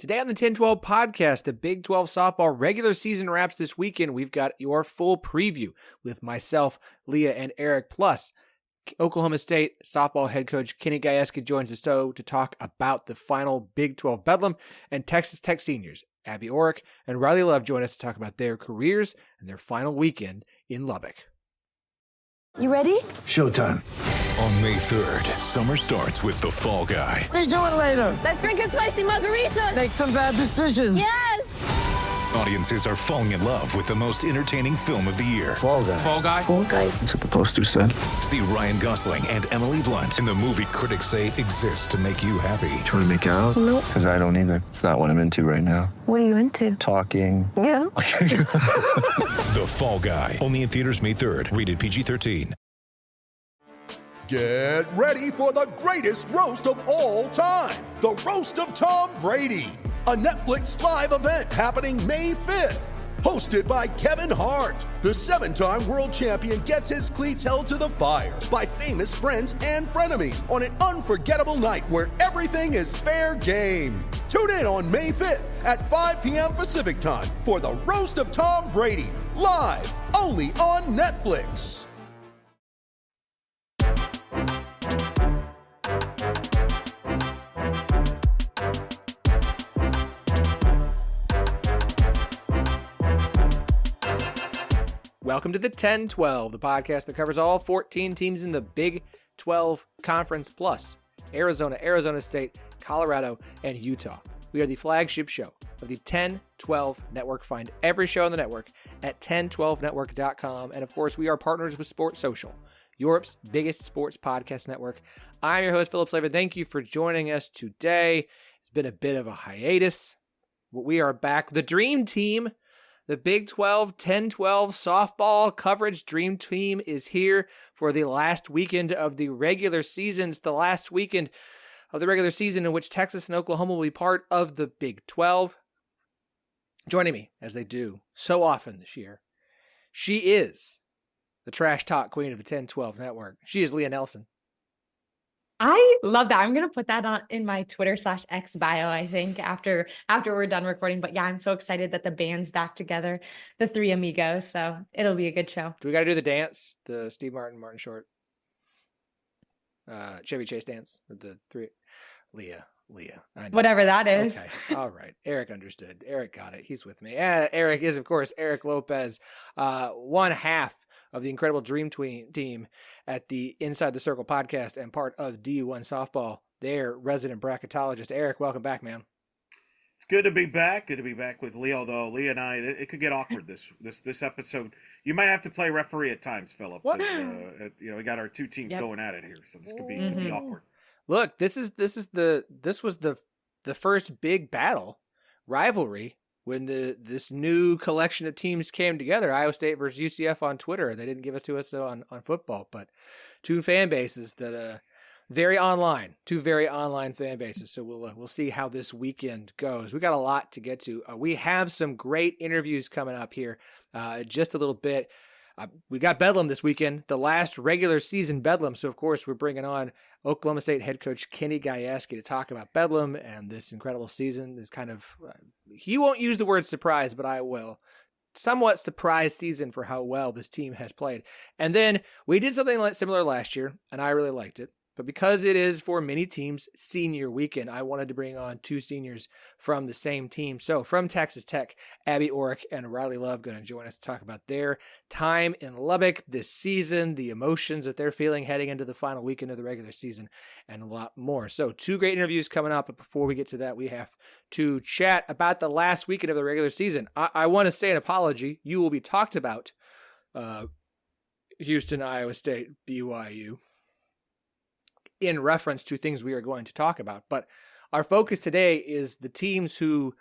Today on the 10-12 podcast, the Big 12 softball regular season wraps this weekend. We've got your full preview with myself, Lea, and Eric. Plus, Oklahoma State softball head coach Kenny Gajewski joins the show to talk about the final Big 12 Bedlam, and Texas Tech seniors Abbie Orrick and Riley Love join us to talk about their careers and their final weekend in Lubbock. You ready? Showtime. On May 3rd, summer starts with The Fall Guy. Let's do it later. Let's drink a spicy margarita. Make some bad decisions. Yes! Audiences are falling in love with the most entertaining film of the year. Fall Guy. Fall Guy? Fall guy. That's what the poster said. See Ryan Gosling and Emily Blunt in the movie critics say exists to make you happy. Trying to make it out? Nope. Because I don't either. It's not what I'm into right now. What are you into? Talking. Yeah. The Fall Guy. Only in theaters May 3rd. Rated PG-13. Get ready for the greatest roast of all time, the Roast of Tom Brady, a Netflix live event happening May 5th. Hosted by Kevin Hart, the 7-time world champion gets his cleats held to the fire by famous friends and frenemies on an unforgettable night where everything is fair game. Tune in on May 5th at 5 p.m. Pacific time for the Roast of Tom Brady, live only on Netflix. Welcome to the 10-12, the podcast that covers all 14 teams in the Big 12 Conference, plus Arizona, Arizona State, Colorado, and Utah. We are the flagship show of the 10-12 Network. Find every show on the network at 1012network.com. And of course, we are partners with Sports Social, Europe's biggest sports podcast network. I'm your host, Phillip. Thank you for joining us today. It's been a bit of a hiatus, but we are back. The Dream Team, the Big 12, 10-12 softball coverage Dream Team is here for the last weekend of the regular season. It's the last weekend of the regular season in which Texas and Oklahoma will be part of the Big 12. Joining me, as they do so often this year, she is the trash talk queen of the 10-12 network. She is Lea Nelson. I love that. I'm going to put that on in my Twitter/X bio, I think, after we're done recording. But yeah, I'm so excited that the band's back together, the three amigos. So it'll be a good show. Do we got to do the dance? The Steve Martin Short, Chevy Chase dance? The three, Lea. I know. Whatever that is. Okay. All right. Eric understood. Eric got it. He's with me. Eric is, of course, Eric Lopez, one half of the incredible Dream Team at the Inside the Circle podcast and part of DU1 Softball, their resident bracketologist. Eric, welcome back, man. It's good to be back. Good to be back with Lea, although Lea and I, it could get awkward this episode. You might have to play referee at times, Phillip. We got our two teams going at it here, so this could be awkward. Look, this was the first big battle rivalry when this new collection of teams came together. Iowa State versus UCF on Twitter. They didn't give it to us on football, but two fan bases that two very online fan bases. So we'll see how this weekend goes. We got a lot to get to. We have some great interviews coming up here. Just a little bit. We got Bedlam this weekend, the last regular season Bedlam. So, of course, we're bringing on Oklahoma State head coach Kenny Gajewski to talk about Bedlam and this incredible season. This kind of, he won't use the word surprise, but I will. Somewhat surprise season for how well this team has played. And then we did something similar last year, and I really liked it. But because it is for many teams senior weekend, I wanted to bring on two seniors from the same team. So from Texas Tech, Abbie Orrick and Riley Love going to join us to talk about their time in Lubbock this season, the emotions that they're feeling heading into the final weekend of the regular season, and a lot more. So two great interviews coming up. But before we get to that, we have to chat about the last weekend of the regular season. I want to say an apology. You will be talked about Houston, Iowa State, BYU, in reference to things we are going to talk about. But our focus today is the teams who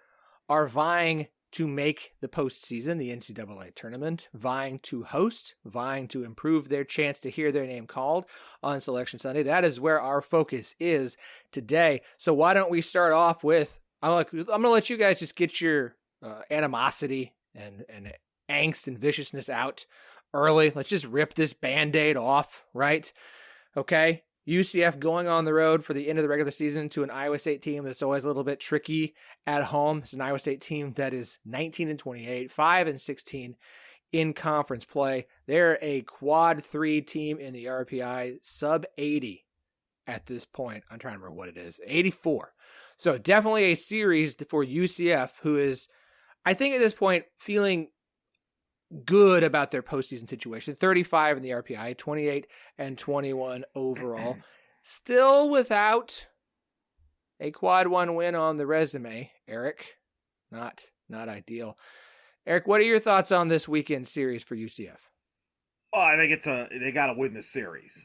are vying to make the postseason, the NCAA tournament, vying to host, vying to improve their chance to hear their name called on Selection Sunday. That is where our focus is today. So why don't we start off with, I'm going to let you guys just get your animosity and angst and viciousness out early. Let's just rip this Band-Aid off, right? Okay? UCF going on the road for the end of the regular season to an Iowa State team that's always a little bit tricky at home. It's an Iowa State team that is 19-28, 5-16 in conference play. They're a quad 3 team in the RPI, sub 80 at this point. I'm trying to remember what it is, 84. So definitely a series for UCF, who is, I think at this point, feeling good about their postseason situation. 35 in the RPI, 28-21 overall. Still without a quad 1 win on the resume, Eric. Not ideal. Eric, what are your thoughts on this weekend series for UCF? Well, I think they got to win the series.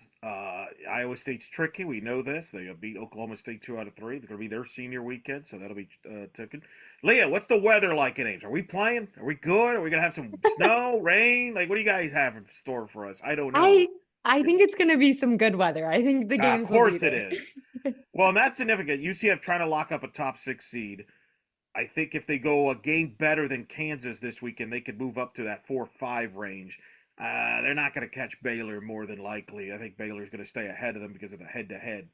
Iowa State's tricky. We know this. They beat Oklahoma State 2 out of 3. They're going to be their senior weekend, so that'll be taken. Leah, what's the weather like in Ames? Are we playing? Are we good? Are we going to have some snow, rain? Like, what do you guys have in store for us? I don't know. I think it's going to be some good weather. I think the games. Of course it is. Well, and that's significant. UCF trying to lock up a top 6 seed. I think if they go a game better than Kansas this weekend, they could move up to that 4-5 range. They're not going to catch Baylor more than likely. I think Baylor's going to stay ahead of them because of the head-to-head.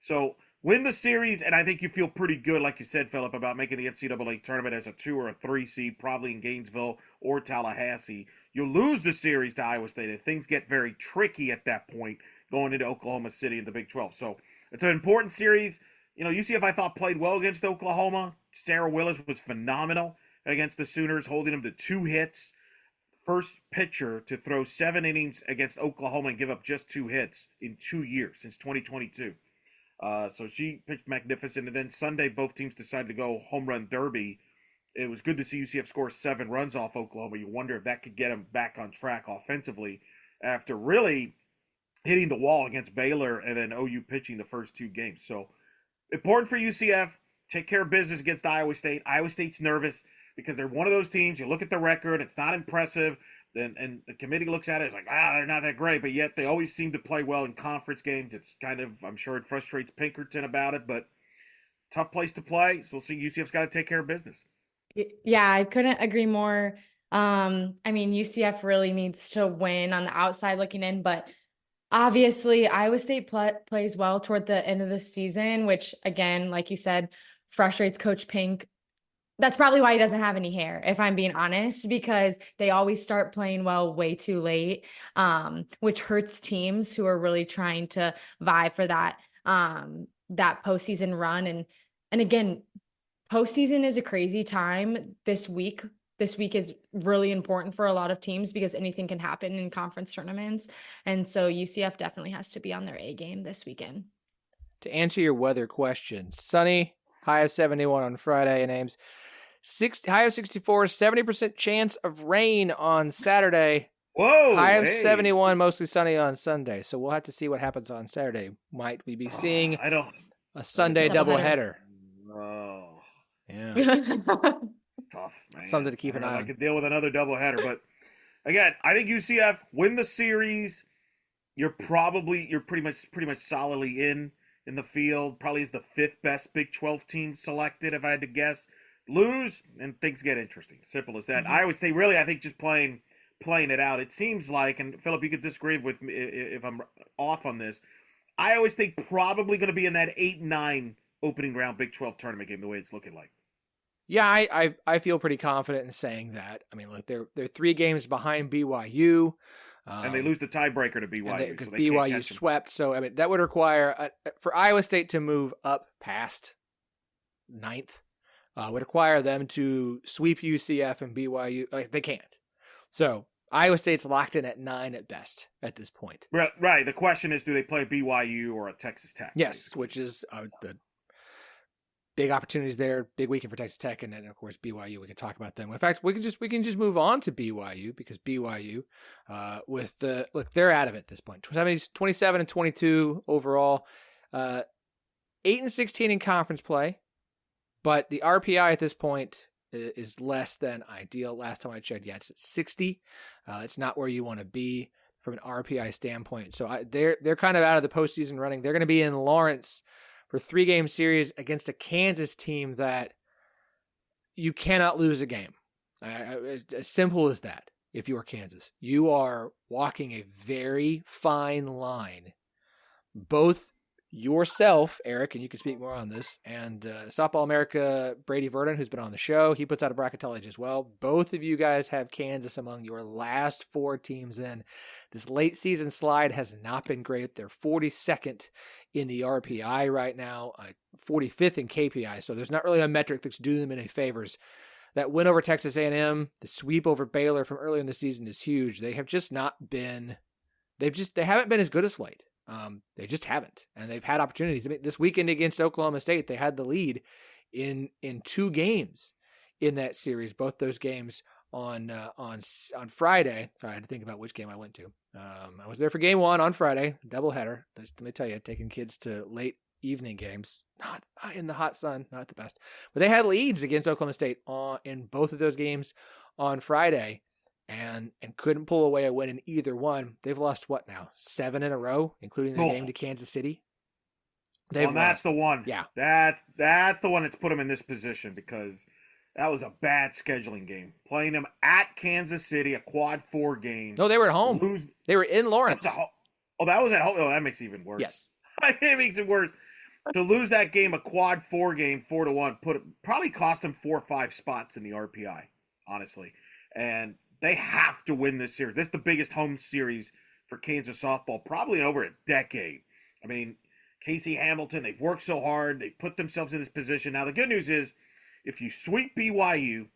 So win the series, and I think you feel pretty good, like you said, Phillip, about making the NCAA tournament as a 2 or a 3 seed, probably in Gainesville or Tallahassee. You'll lose the series to Iowa State, and things get very tricky at that point going into Oklahoma City in the Big 12. So it's an important series. You know, UCF, I thought, played well against Oklahoma. Sarah Willis was phenomenal against the Sooners, holding them to 2 hits. First pitcher to throw 7 innings against Oklahoma and give up just 2 hits in 2 years, since 2022. So she pitched magnificent. And then Sunday, both teams decided to go home run derby. It was good to see UCF score 7 runs off Oklahoma. You wonder if that could get them back on track offensively after really hitting the wall against Baylor and then OU pitching the first 2 games. So important for UCF. Take care of business against Iowa State. Iowa State's nervous because they're one of those teams. You look at the record, it's not impressive. And the committee looks at it, it's like, they're not that great, but yet they always seem to play well in conference games. It's kind of, I'm sure it frustrates Pinkerton about it, but tough place to play. So we'll see. UCF's got to take care of business. Yeah, I couldn't agree more. I mean, UCF really needs to win on the outside looking in, but obviously Iowa State plays well toward the end of the season, which again, like you said, frustrates Coach Pink. That's probably why he doesn't have any hair, if I'm being honest, because they always start playing well way too late, which hurts teams who are really trying to vie for that postseason run. And again, postseason is a crazy time this week. This week is really important for a lot of teams because anything can happen in conference tournaments. And so UCF definitely has to be on their A game this weekend. To answer your weather question, sunny, high of 71 on Friday in Ames. High of 64, 70% chance of rain on Saturday. Whoa! High of 71, mostly sunny on Sunday. So we'll have to see what happens on Saturday. Might we be seeing a Sunday doubleheader? Oh. Yeah. Tough, man. Something to keep an eye on. I could deal with another doubleheader, but again, I think UCF win the series. You're pretty much solidly in the field. Probably is the 5th best Big 12 team selected, if I had to guess. Lose, and things get interesting. Simple as that. Mm-hmm. Iowa State really, I think, just playing it out. It seems like, and Phillip, you could disagree with me if I'm off on this, Iowa State probably going to be in that 8-9 opening round Big 12 tournament game, the way it's looking like. Yeah, I feel pretty confident in saying that. I mean, look, they're 3 games behind BYU. And they lose the tiebreaker to BYU. Because BYU swept. So, I mean, that would require, for Iowa State to move up past 9th, would require them to sweep UCF and BYU. Like, they can't. So, Iowa State's locked in at 9 at best at this point. Right. The question is, do they play BYU or a Texas Tech? Yes, which is the big opportunities there. Big weekend for Texas Tech, and then of course BYU. We can talk about them. In fact, we can just move on to BYU because BYU, they're out of it at this point. 27-22 overall, 8-16 in conference play, but the RPI at this point is less than ideal. Last time I checked, it's at 60. It's not where you want to be from an RPI standpoint. So they're kind of out of the postseason running. They're going to be in Lawrence for 3-game series against a Kansas team that you cannot lose a game. As simple as that. If you are Kansas, you are walking a very fine line, both yourself, Eric, and you can speak more on this, and Softball America Brady Verdon, who's been on the show, he puts out a bracketology as well. Both of you guys have Kansas among your last 4 teams in. This late season slide has not been great. They're 42nd in the RPI right now, 45th in KPI, so there's not really a metric that's doing them any favors. That win over Texas A&M, the sweep over Baylor from earlier in the season is huge. They have just not been, they haven't been as good as late. They just haven't, and they've had opportunities. I mean, this weekend against Oklahoma State, they had the lead in 2 games in that series. Both those games on Friday. Sorry, I had to think about which game I went to. I was there for game 1 on Friday, doubleheader. Let me tell you, taking kids to late evening games, not in the hot sun, not the best. But they had leads against Oklahoma State in both of those games on Friday, and couldn't pull away a win in either one. They've lost what now? 7 in a row, including the game to Kansas City. That's the one. Yeah, that's the one that's put them in this position, because that was a bad scheduling game. Playing them at Kansas City, a quad 4 game. No, they were at home. They were in Lawrence. That was at home. Oh, that makes it even worse. Yes, it makes it worse. To lose that game, a quad 4 game, 4-1, probably cost them 4 or 5 spots in the RPI, honestly. And they have to win this series. This is the biggest home series for Kansas softball probably in over a decade. I mean, Casey Hamilton, they've worked so hard. They put themselves in this position. Now, the good news is, if you sweep BYU,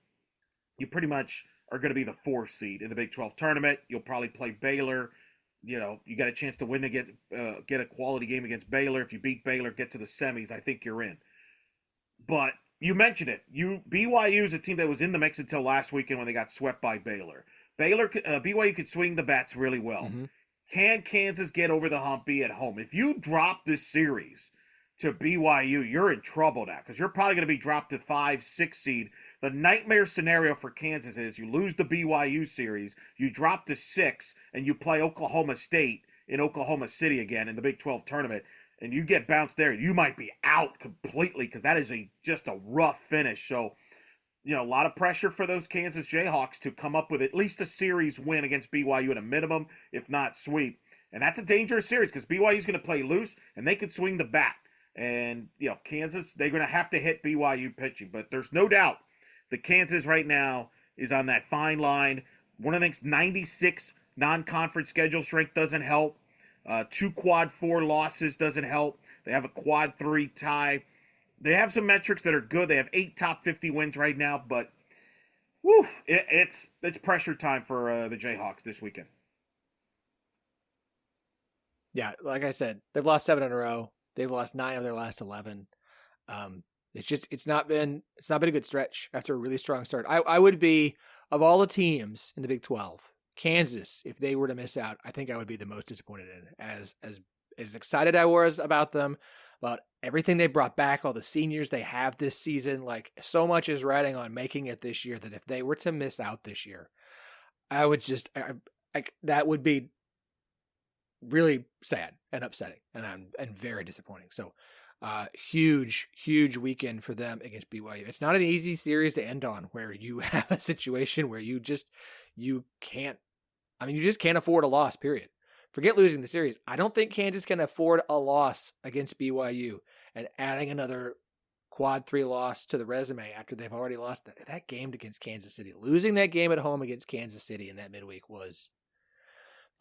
you pretty much are going to be the 4th seed in the Big 12 tournament. You'll probably play Baylor. You got a chance to win get a quality game against Baylor. If you beat Baylor, get to the semis, I think you're in. But you mentioned it. BYU is a team that was in the mix until last weekend when they got swept by Baylor. BYU could swing the bats really well. Mm-hmm. Can Kansas get over the hump at home? If you drop this series to BYU, you're in trouble now, because you're probably going to be dropped to 5, 6 seed. The nightmare scenario for Kansas is you lose the BYU series, you drop to 6, and you play Oklahoma State in Oklahoma City again in the Big 12 tournament, and you get bounced there. You might be out completely, because that is just a rough finish. So, a lot of pressure for those Kansas Jayhawks to come up with at least a series win against BYU at a minimum, if not sweep. And that's a dangerous series, because BYU's going to play loose, and they could swing the bat. And, Kansas, they're going to have to hit BYU pitching. But there's no doubt that Kansas right now is on that fine line. One of the things, 96 non-conference schedule strength doesn't help. 2 quad 4 losses doesn't help. They have a quad 3 tie. They have some metrics that are good. They have 8 top 50 wins right now. But, it's pressure time for the Jayhawks this weekend. Yeah, like I said, they've lost 7 in a row. They've lost 9 of their last 11. It's not been a good stretch after a really strong start. I would be, of all the teams in the Big 12, Kansas, if they were to miss out, I think I would be the most disappointed in. As excited I was about them, about everything they brought back, all the seniors they have this season, like so much is riding on making it this year that if they were to miss out this year, I would that would be really sad and upsetting and very disappointing. So huge weekend for them against BYU. It's not an easy series to end on, where you have a situation where you just can't afford a loss, period. Forget losing the series. I don't think Kansas can afford a loss against BYU, and adding another quad 3 loss to the resume after they've already lost that game against Kansas City. Losing that game at home against Kansas City in that midweek was...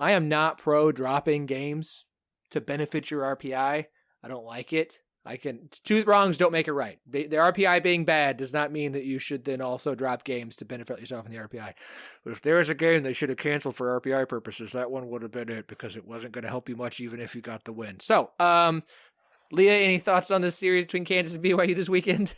I am not pro dropping games to benefit your RPI. I don't like it. 2 wrongs don't make it right. The RPI being bad does not mean that you should then also drop games to benefit yourself in the RPI. But if there is a game they should have canceled for RPI purposes, that one would have been it, because it wasn't going to help you much even if you got the win. So, Lea, any thoughts on this series between Kansas and BYU this weekend?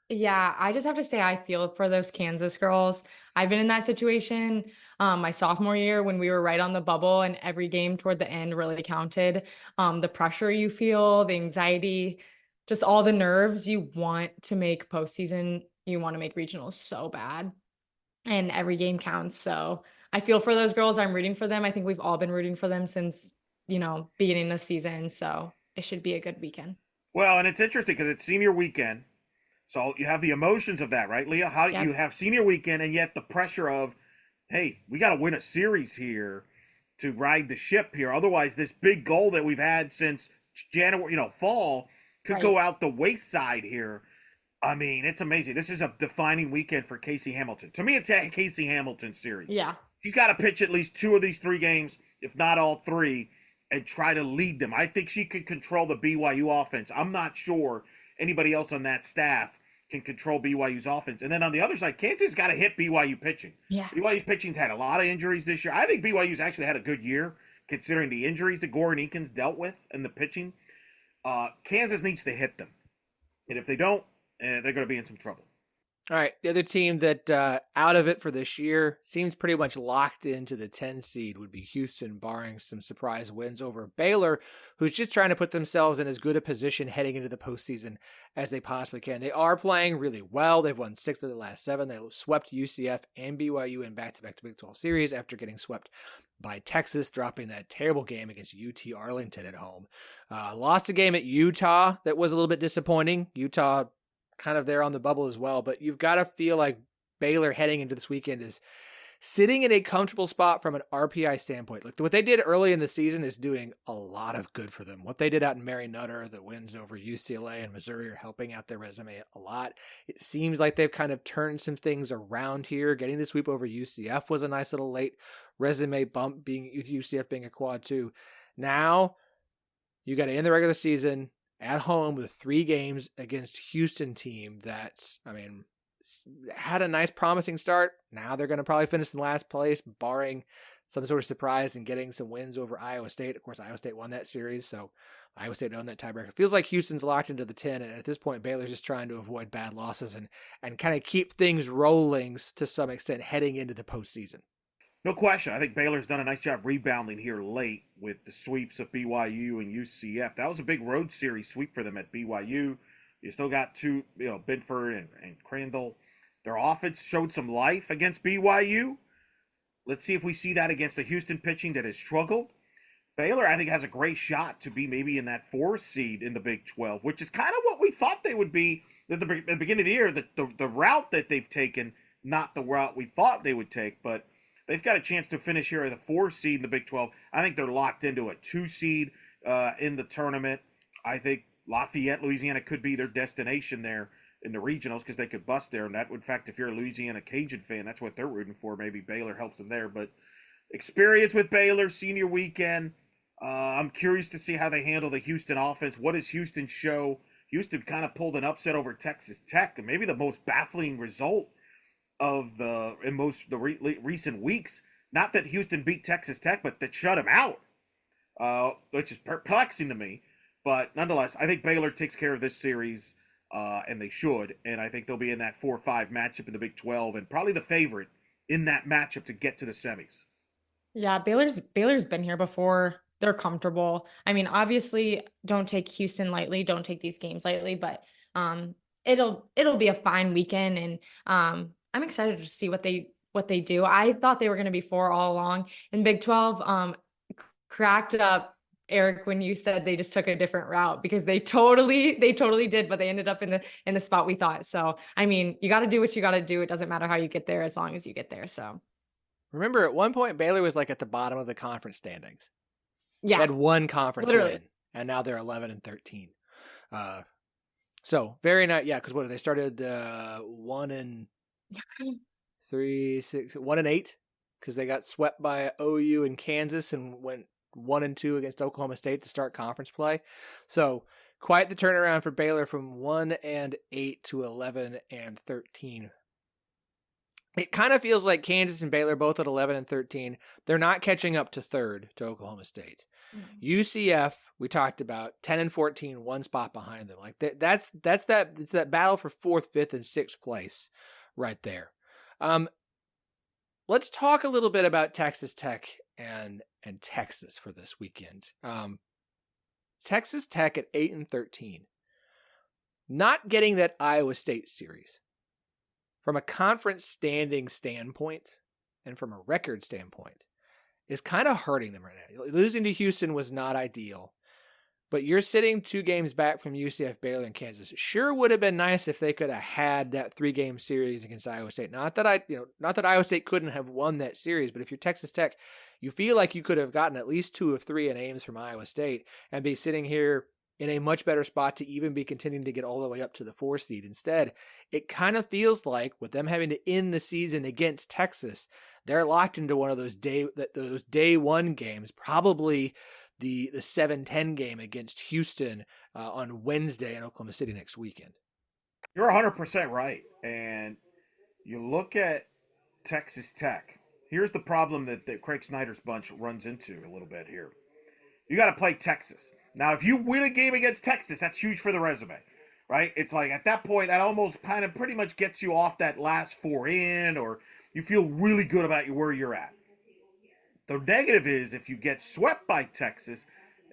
Yeah, I just have to say I feel for those Kansas girls. I've been in that situation my sophomore year when we were right on the bubble, and every game toward the end really counted. The pressure you feel, the anxiety, just all the nerves. You want to make postseason, you want to make regionals so bad, and every game counts. So I feel for those girls. I'm rooting for them. I think we've all been rooting for them since, beginning of the season. So it should be a good weekend. Well, and it's interesting because it's senior weekend. So you have the emotions of that, right, Lea? Yep. You have senior weekend, and yet the pressure of, hey, we got to win a series here to ride the ship here. Otherwise, this big goal that we've had since January, fall could go out the wayside here. I mean, it's amazing. This is a defining weekend for Casey Hamilton. To me, it's a Casey Hamilton series. Yeah. He's got to pitch at least 2 of these 3 games, if not all 3, and try to lead them. I think she could control the BYU offense. I'm not sure anybody else on that staff can control BYU's offense. And then on the other side, Kansas got to hit BYU pitching. Yeah. BYU's pitching's had a lot of injuries this year. I think BYU's actually had a good year considering the injuries that Gore and Eakins dealt with in the pitching. Kansas needs to hit them. And if they don't, they're going to be in some trouble. All right, the other team that out of it for this year seems pretty much locked into the 10 seed would be Houston, barring some surprise wins over Baylor, who's just trying to put themselves in as good a position heading into the postseason as they possibly can. They are playing really well. They've won 6 of their last 7. They swept UCF and BYU in back-to-back Big 12 series after getting swept by Texas, dropping that terrible game against UT Arlington at home. Lost a game at Utah that was a little bit disappointing. Utah kind of there on the bubble as well, but you've got to feel like Baylor heading into this weekend is sitting in a comfortable spot from an RPI standpoint. Like what they did early in the season is doing a lot of good for them. What they did out in Mary Nutter, the wins over UCLA and Missouri, are helping out their resume a lot. It seems like they've kind of turned some things around here. Getting the sweep over UCF was a nice little late resume bump, being UCF being a quad 2. Now you got to end the regular season at home with 3 games against Houston team that's, had a nice promising start. Now they're going to probably finish in last place, barring some sort of surprise and getting some wins over Iowa State. Of course, Iowa State won that series, so Iowa State owned that tiebreaker. It feels like Houston's locked into the 10, and at this point, Baylor's just trying to avoid bad losses and kind of keep things rolling to some extent heading into the postseason. No question. I think Baylor's done a nice job rebounding here late with the sweeps of BYU and UCF. That was a big road series sweep for them at BYU. You still got 2, Binford and Crandall. Their offense showed some life against BYU. Let's see if we see that against the Houston pitching that has struggled. Baylor, I think, has a great shot to be maybe in that 4 seed in the Big 12, which is kind of what we thought they would be at the beginning of the year. The route that they've taken, not the route we thought they would take, but they've got a chance to finish here at the 4 seed in the Big 12. I think they're locked into a 2 seed in the tournament. I think Lafayette, Louisiana could be their destination there in the regionals because they could bust there. And that would, in fact, if you're a Louisiana Cajun fan, that's what they're rooting for. Maybe Baylor helps them there. But experience with Baylor, senior weekend. I'm curious to see how they handle the Houston offense. What does Houston show? Houston kind of pulled an upset over Texas Tech, and maybe the most baffling result of the recent weeks. Not that Houston beat Texas Tech, but that shut them out, which is perplexing to me. But nonetheless, I think Baylor takes care of this series, and they should. And I think they'll be in that 4-5 matchup in the Big 12, and probably the favorite in that matchup to get to the semis. Yeah, Baylor's been here before. They're comfortable. Obviously, don't take Houston lightly. Don't take these games lightly, but it'll be a fine weekend, and I'm excited to see what they do. I thought they were going to be 4 all along in Big 12. Cracked up, Eric, when you said they just took a different route, because they totally did, but they ended up in the spot we thought. So, you got to do what you got to do. It doesn't matter how you get there as long as you get there. So, remember at one point Baylor was like at the bottom of the conference standings. Yeah, they had 1 conference literally win, and now they're 11-13. So very nice. Yeah, because what they started 1-3, 6, 1-8, because they got swept by OU and Kansas and went 1-2 against Oklahoma State to start conference play. So quite the turnaround for Baylor from 1-8 to 11-13. It kind of feels like Kansas and Baylor both at 11-13. They're not catching up to 3rd to Oklahoma State. Mm-hmm. UCF, we talked about 10-14, 1 spot behind them. Like it's that battle for 4th, 5th, and 6th place right there. Let's talk a little bit about Texas Tech and Texas for this weekend. Texas Tech at 8-13, not getting that Iowa State series. From a conference standing standpoint and from a record standpoint, is kind of hurting them right now. Losing to Houston was not ideal. But you're sitting 2 games back from UCF, Baylor, and Kansas. Sure would have been nice if they could have had that 3-game series against Iowa State. Not that Iowa State couldn't have won that series, but if you're Texas Tech, you feel like you could have gotten at least 2 of 3 in Ames from Iowa State and be sitting here in a much better spot to even be continuing to get all the way up to the 4 seed. Instead, it kind of feels like with them having to end the season against Texas, they're locked into one of those day 1 games, probably the 7-10 game against Houston on Wednesday in Oklahoma City next weekend. You're 100% right. And you look at Texas Tech. Here's the problem that Craig Snyder's bunch runs into a little bit here. You got to play Texas. Now, if you win a game against Texas, that's huge for the resume, right? It's like at that point, that almost kind of pretty much gets you off that last 4 in, or you feel really good about where you're at. The negative is if you get swept by Texas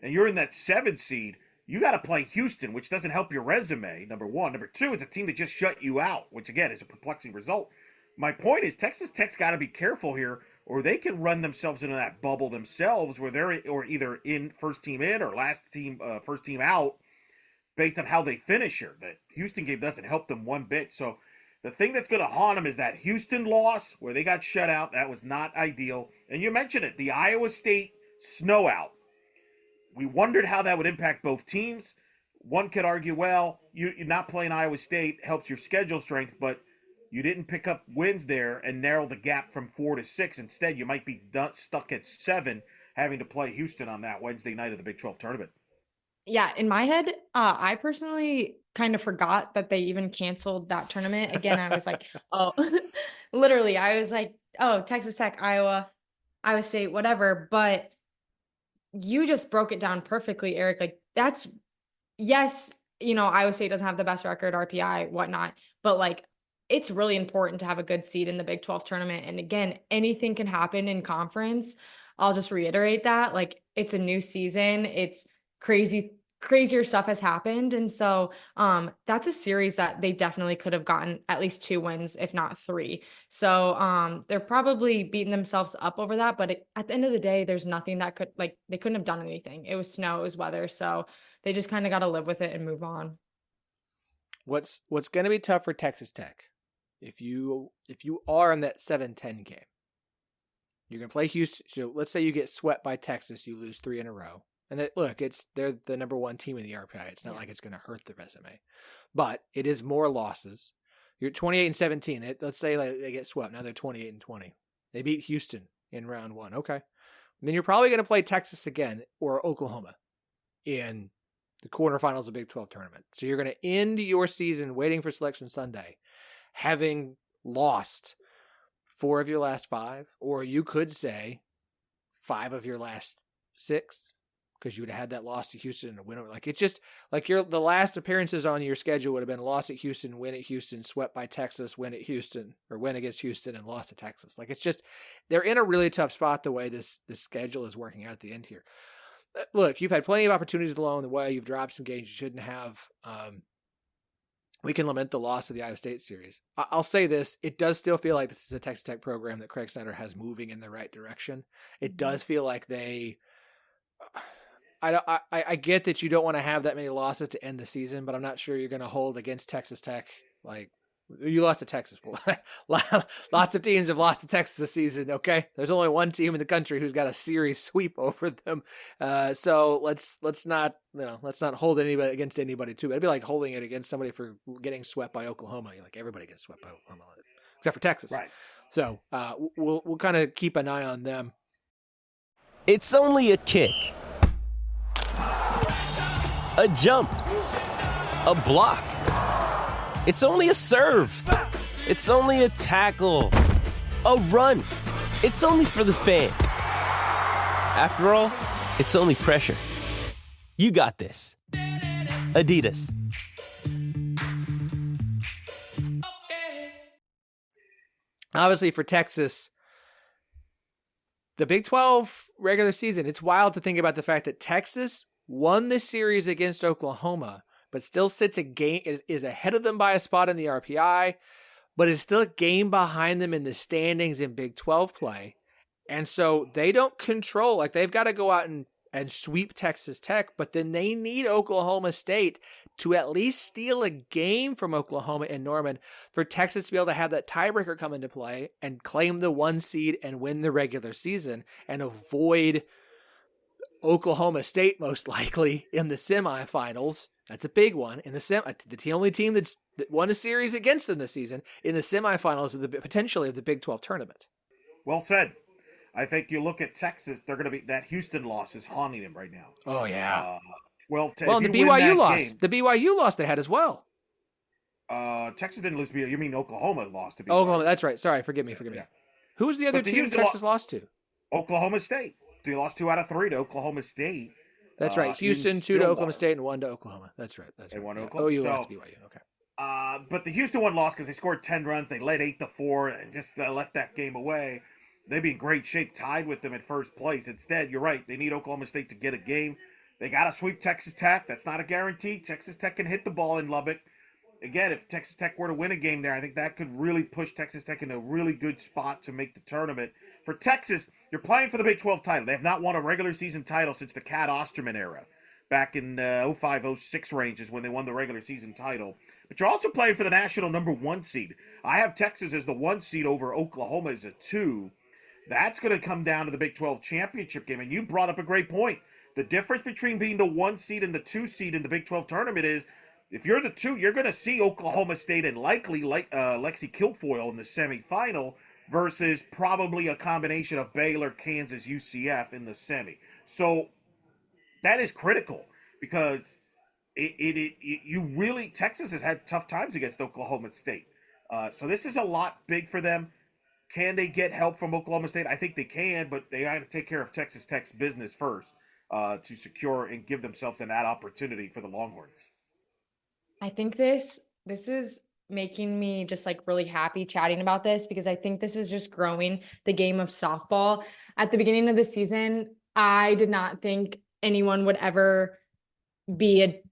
and you're in that 7 seed, you got to play Houston, which doesn't help your resume, number one. Number two, it's a team that just shut you out, which, again, is a perplexing result. My point is Texas Tech's got to be careful here, or they can run themselves into that bubble themselves where they're either in first team in or first team out based on how they finish here. The Houston game doesn't help them one bit. So the thing that's going to haunt them is that Houston loss where they got shut out. That was not ideal. And you mentioned it, the Iowa State snow out. We wondered how that would impact both teams. One could argue, well, you're not playing Iowa State helps your schedule strength, but you didn't pick up wins there and narrow the gap from 4 to 6. Instead, you might be stuck at 7 having to play Houston on that Wednesday night of the Big 12 tournament. Yeah, in my head, I personally kind of forgot that they even canceled that tournament. Again, I was like, oh, literally, I was like, oh, Texas Tech, Iowa State, whatever. But you just broke it down perfectly, Eric. Like that's, yes, Iowa State doesn't have the best record, RPI, whatnot, but like it's really important to have a good seed in the Big 12 tournament. And again, anything can happen in conference. I'll just reiterate that. Like it's a new season. It's crazier stuff has happened. And so that's a series that they definitely could have gotten at least 2 wins, if not 3. So they're probably beating themselves up over that. But at the end of the day, there's nothing that they couldn't have done anything. It was snow, it was weather. So they just kind of got to live with it and move on. What's going to be tough for Texas Tech, if you are in that 7-10 game, you're going to play Houston. So let's say you get swept by Texas, you lose 3 in a row. And they're the number 1 team in the RPI. It's not like it's going to hurt the resume, but it is more losses. You're 28-17. Let's say they get swept. Now they're 28-20. They beat Houston in round 1. Okay. And then you're probably going to play Texas again or Oklahoma in the quarterfinals of the Big 12 tournament. So you're going to end your season waiting for Selection Sunday, having lost 4 of your last 5, or you could say 5 of your last 6. Because you would have had that loss to Houston and a win over. Like it's just like the last appearances on your schedule would have been loss at Houston, win at Houston, swept by Texas, win at Houston, or win against Houston and lost to Texas. Like it's just they're in a really tough spot the way this schedule is working out at the end here. Look, you've had plenty of opportunities along the way. You've dropped some games you shouldn't have. We can lament the loss of the Iowa State series. I'll say this: it does still feel like this is a Texas Tech program that Craig Snyder has moving in the right direction. It does feel like they. I get that you don't want to have that many losses to end the season, but I'm not sure you're going to hold against Texas Tech. Like you lost to Texas. Lots of teams have lost to Texas this season. Okay. There's only one team in the country who's got a series sweep over them. So let's not hold anybody against anybody too. It'd be like holding it against somebody for getting swept by Oklahoma. Like everybody gets swept by Oklahoma except for Texas. Right. So we'll kind of keep an eye on them. It's only a kick. A jump, a block. It's only a serve. It's only a tackle, a run. It's only for the fans. After all, it's only pressure. You got this. Adidas. Obviously for Texas, the Big 12 regular season, it's wild to think about the fact that Texas won this series against Oklahoma, but still sits is ahead of them by a spot in the RPI, but is still a game behind them in the standings in Big 12 play. And so they don't control, like they've got to go out and and sweep Texas Tech, but then they need Oklahoma State to at least steal a game from Oklahoma and Norman for Texas to be able to have that tiebreaker come into play and claim the 1 seed and win the regular season and avoid Oklahoma State most likely in the semifinals. That's a big one. In the only team that won a series against them this season in the semifinals of potentially of the Big 12 tournament. Well said. I think you look at Texas, they're going to be, that Houston loss is haunting them right now. Oh, yeah. 12-10. Well, the BYU loss. The BYU loss they had as well. Texas didn't lose to BYU. You mean Oklahoma lost to BYU. Oklahoma, that's right. Sorry, forgive me. Yeah. Who was the other team Texas lost to? Oklahoma State. They lost 2 out of 3 to Oklahoma State. That's right. Houston, 2 to Oklahoma State, and 1 to Oklahoma. That's right. They won Oklahoma. OU lost to BYU. Okay. But the Houston one lost because they scored 10 runs. They led 8-4 and just left that game away. They'd be in great shape, tied with them at first place. Instead, you're right. They need Oklahoma State to get a game. They got to sweep Texas Tech. That's not a guarantee. Texas Tech can hit the ball in Lubbock. Again, if Texas Tech were to win a game there, I think that could really push Texas Tech into a really good spot to make the tournament. For Texas, you're playing for the Big 12 title. They have not won a regular season title since the Cat Osterman era. Back in 05-06 ranges when they won the regular season title. But you're also playing for the national number 1 seed. I have Texas as the 1 seed over Oklahoma as a 2. That's going to come down to the Big 12 championship game. And you brought up a great point. The difference between being the 1 seed and the 2 seed in the Big 12 tournament is if you're the 2, you're going to see Oklahoma State and likely Lexi Kilfoyle in the semifinal versus probably a combination of Baylor, Kansas, UCF in the semi. So that is critical because Texas has had tough times against Oklahoma State. So this is a lot big for them. Can they get help from Oklahoma State? I think they can, but they got to take care of Texas Tech's business first to secure and give themselves that opportunity for the Longhorns. I think this is making me just like really happy chatting about this because I think this is just growing the game of softball. At the beginning of the season, I did not think anyone would ever be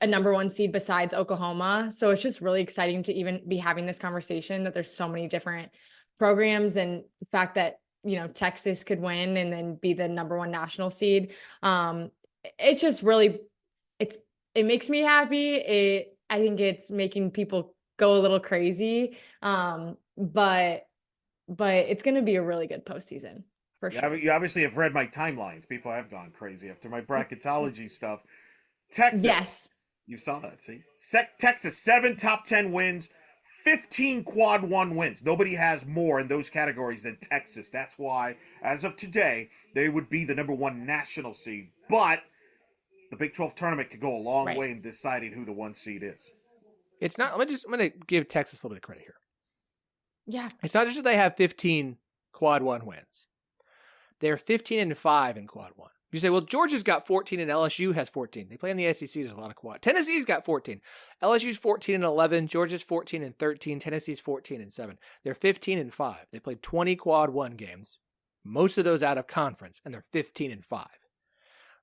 a number 1 seed besides Oklahoma. So it's just really exciting to even be having this conversation that there's so many different programs and the fact that, Texas could win and then be the number 1 national seed. It's just really, it makes me happy. I think it's making people go a little crazy. But it's going to be a really good postseason for sure. You obviously have read my timelines. People have gone crazy after my bracketology stuff. Texas. Yes. You saw that, see? Texas, 7 top 10 wins, 15 quad 1 wins. Nobody has more in those categories than Texas. That's why, as of today, they would be the number 1 national seed. But the Big 12 tournament could go a long way in deciding who the 1 seed is. It's not. I'm going to give Texas a little bit of credit here. Yeah. It's not just that they have 15 quad 1 wins. They're 15-5 in quad 1. You say, well, Georgia's got 14 and LSU has 14. They play in the SEC. There's a lot of quad. Tennessee's got 14. LSU's 14-11. Georgia's 14-13. Tennessee's 14-7. They're 15-5. They played 20 quad 1 games, most of those out of conference, and they're 15-5.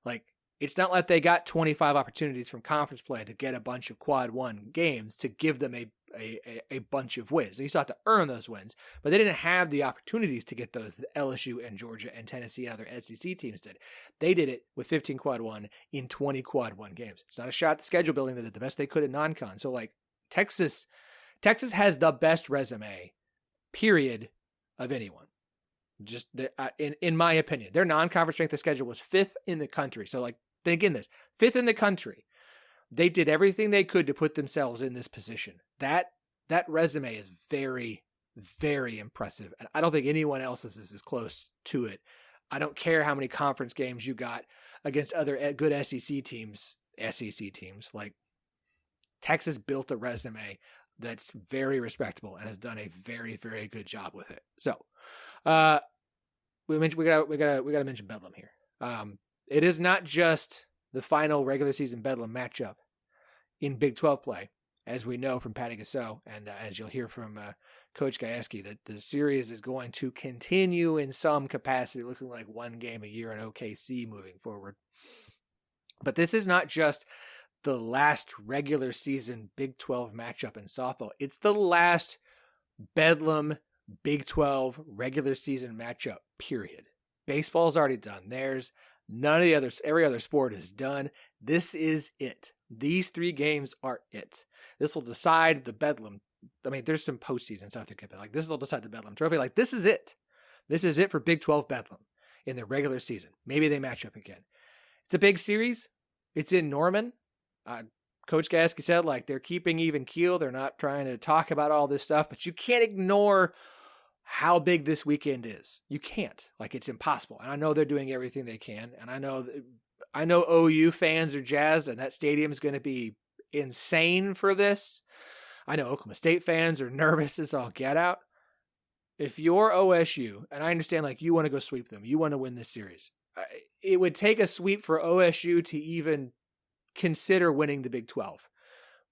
Like, it's not like they got 25 opportunities from conference play to get a bunch of quad 1 games to give them a bunch of wins. They still have to earn those wins, but they didn't have the opportunities to get those that LSU and Georgia and Tennessee and other SEC teams did. They did it with 15 quad 1 in 20 quad 1 games. It's not a shot at schedule building. They did the best they could in non-con. So like Texas has the best resume, period, of anyone. Just in my opinion, their non-conference strength of schedule was 5th in the country. So like, think in this, 5th in the country. They did everything they could to put themselves in this position. That resume is very, very impressive. And I don't think anyone else's is as close to it. I don't care how many conference games you got against other good SEC teams. Like Texas built a resume that's very respectable and has done a very, very good job with it. So, we gotta mention Bedlam here. It is not just the final regular season Bedlam matchup in Big 12 play, as we know from Patty Gasso, and as you'll hear from Coach Gajewski, that the series is going to continue in some capacity, looking like 1 game a year in OKC moving forward. But this is not just the last regular season Big 12 matchup in softball. It's the last Bedlam Big 12 regular season matchup, period. Baseball's already done theirs. None of the others, every other sport is done. This is it. These 3 games are it. This will decide the Bedlam. I mean, there's some postseason stuff that could be like, this will decide the Bedlam Trophy. Like, this is it. This is it for Big 12 Bedlam in the regular season. Maybe they match up again. It's a big series. It's in Norman. Coach Gajewski said, like, they're keeping even keel. They're not trying to talk about all this stuff, but you can't ignore how big this weekend is. You can't. Like, it's impossible. And I know they're doing everything they can. And I know OU fans are jazzed, and that stadium is going to be insane for this. I know Oklahoma State fans are nervous as all get out. If you're OSU, and I understand, like, you want to go sweep them, you want to win this series, it would take a sweep for OSU to even consider winning the Big 12.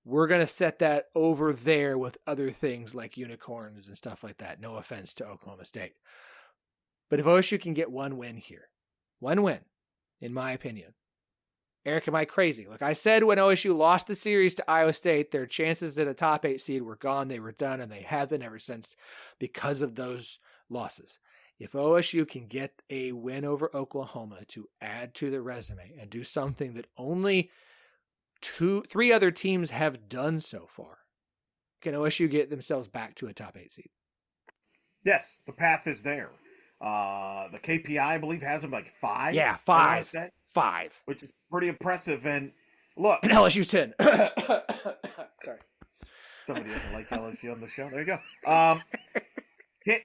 We're going to set that over there with other things like unicorns and stuff like that. No offense to Oklahoma State. But if OSU can get one win here, one win, in my opinion. Eric, am I crazy? Like I said, when OSU lost the series to Iowa State, their chances at a top 8 seed were gone. They were done, and they have been ever since because of those losses. If OSU can get a win over Oklahoma to add to the resume and do something that only 3 other teams have done so far, can OSU get themselves back to a top 8 seed? Yes, the path is there. The KPI, I believe, has them like 5. Yeah, 5. 5. Which is pretty impressive. And look. And LSU's 10. Sorry. Somebody doesn't like LSU on the show. There you go.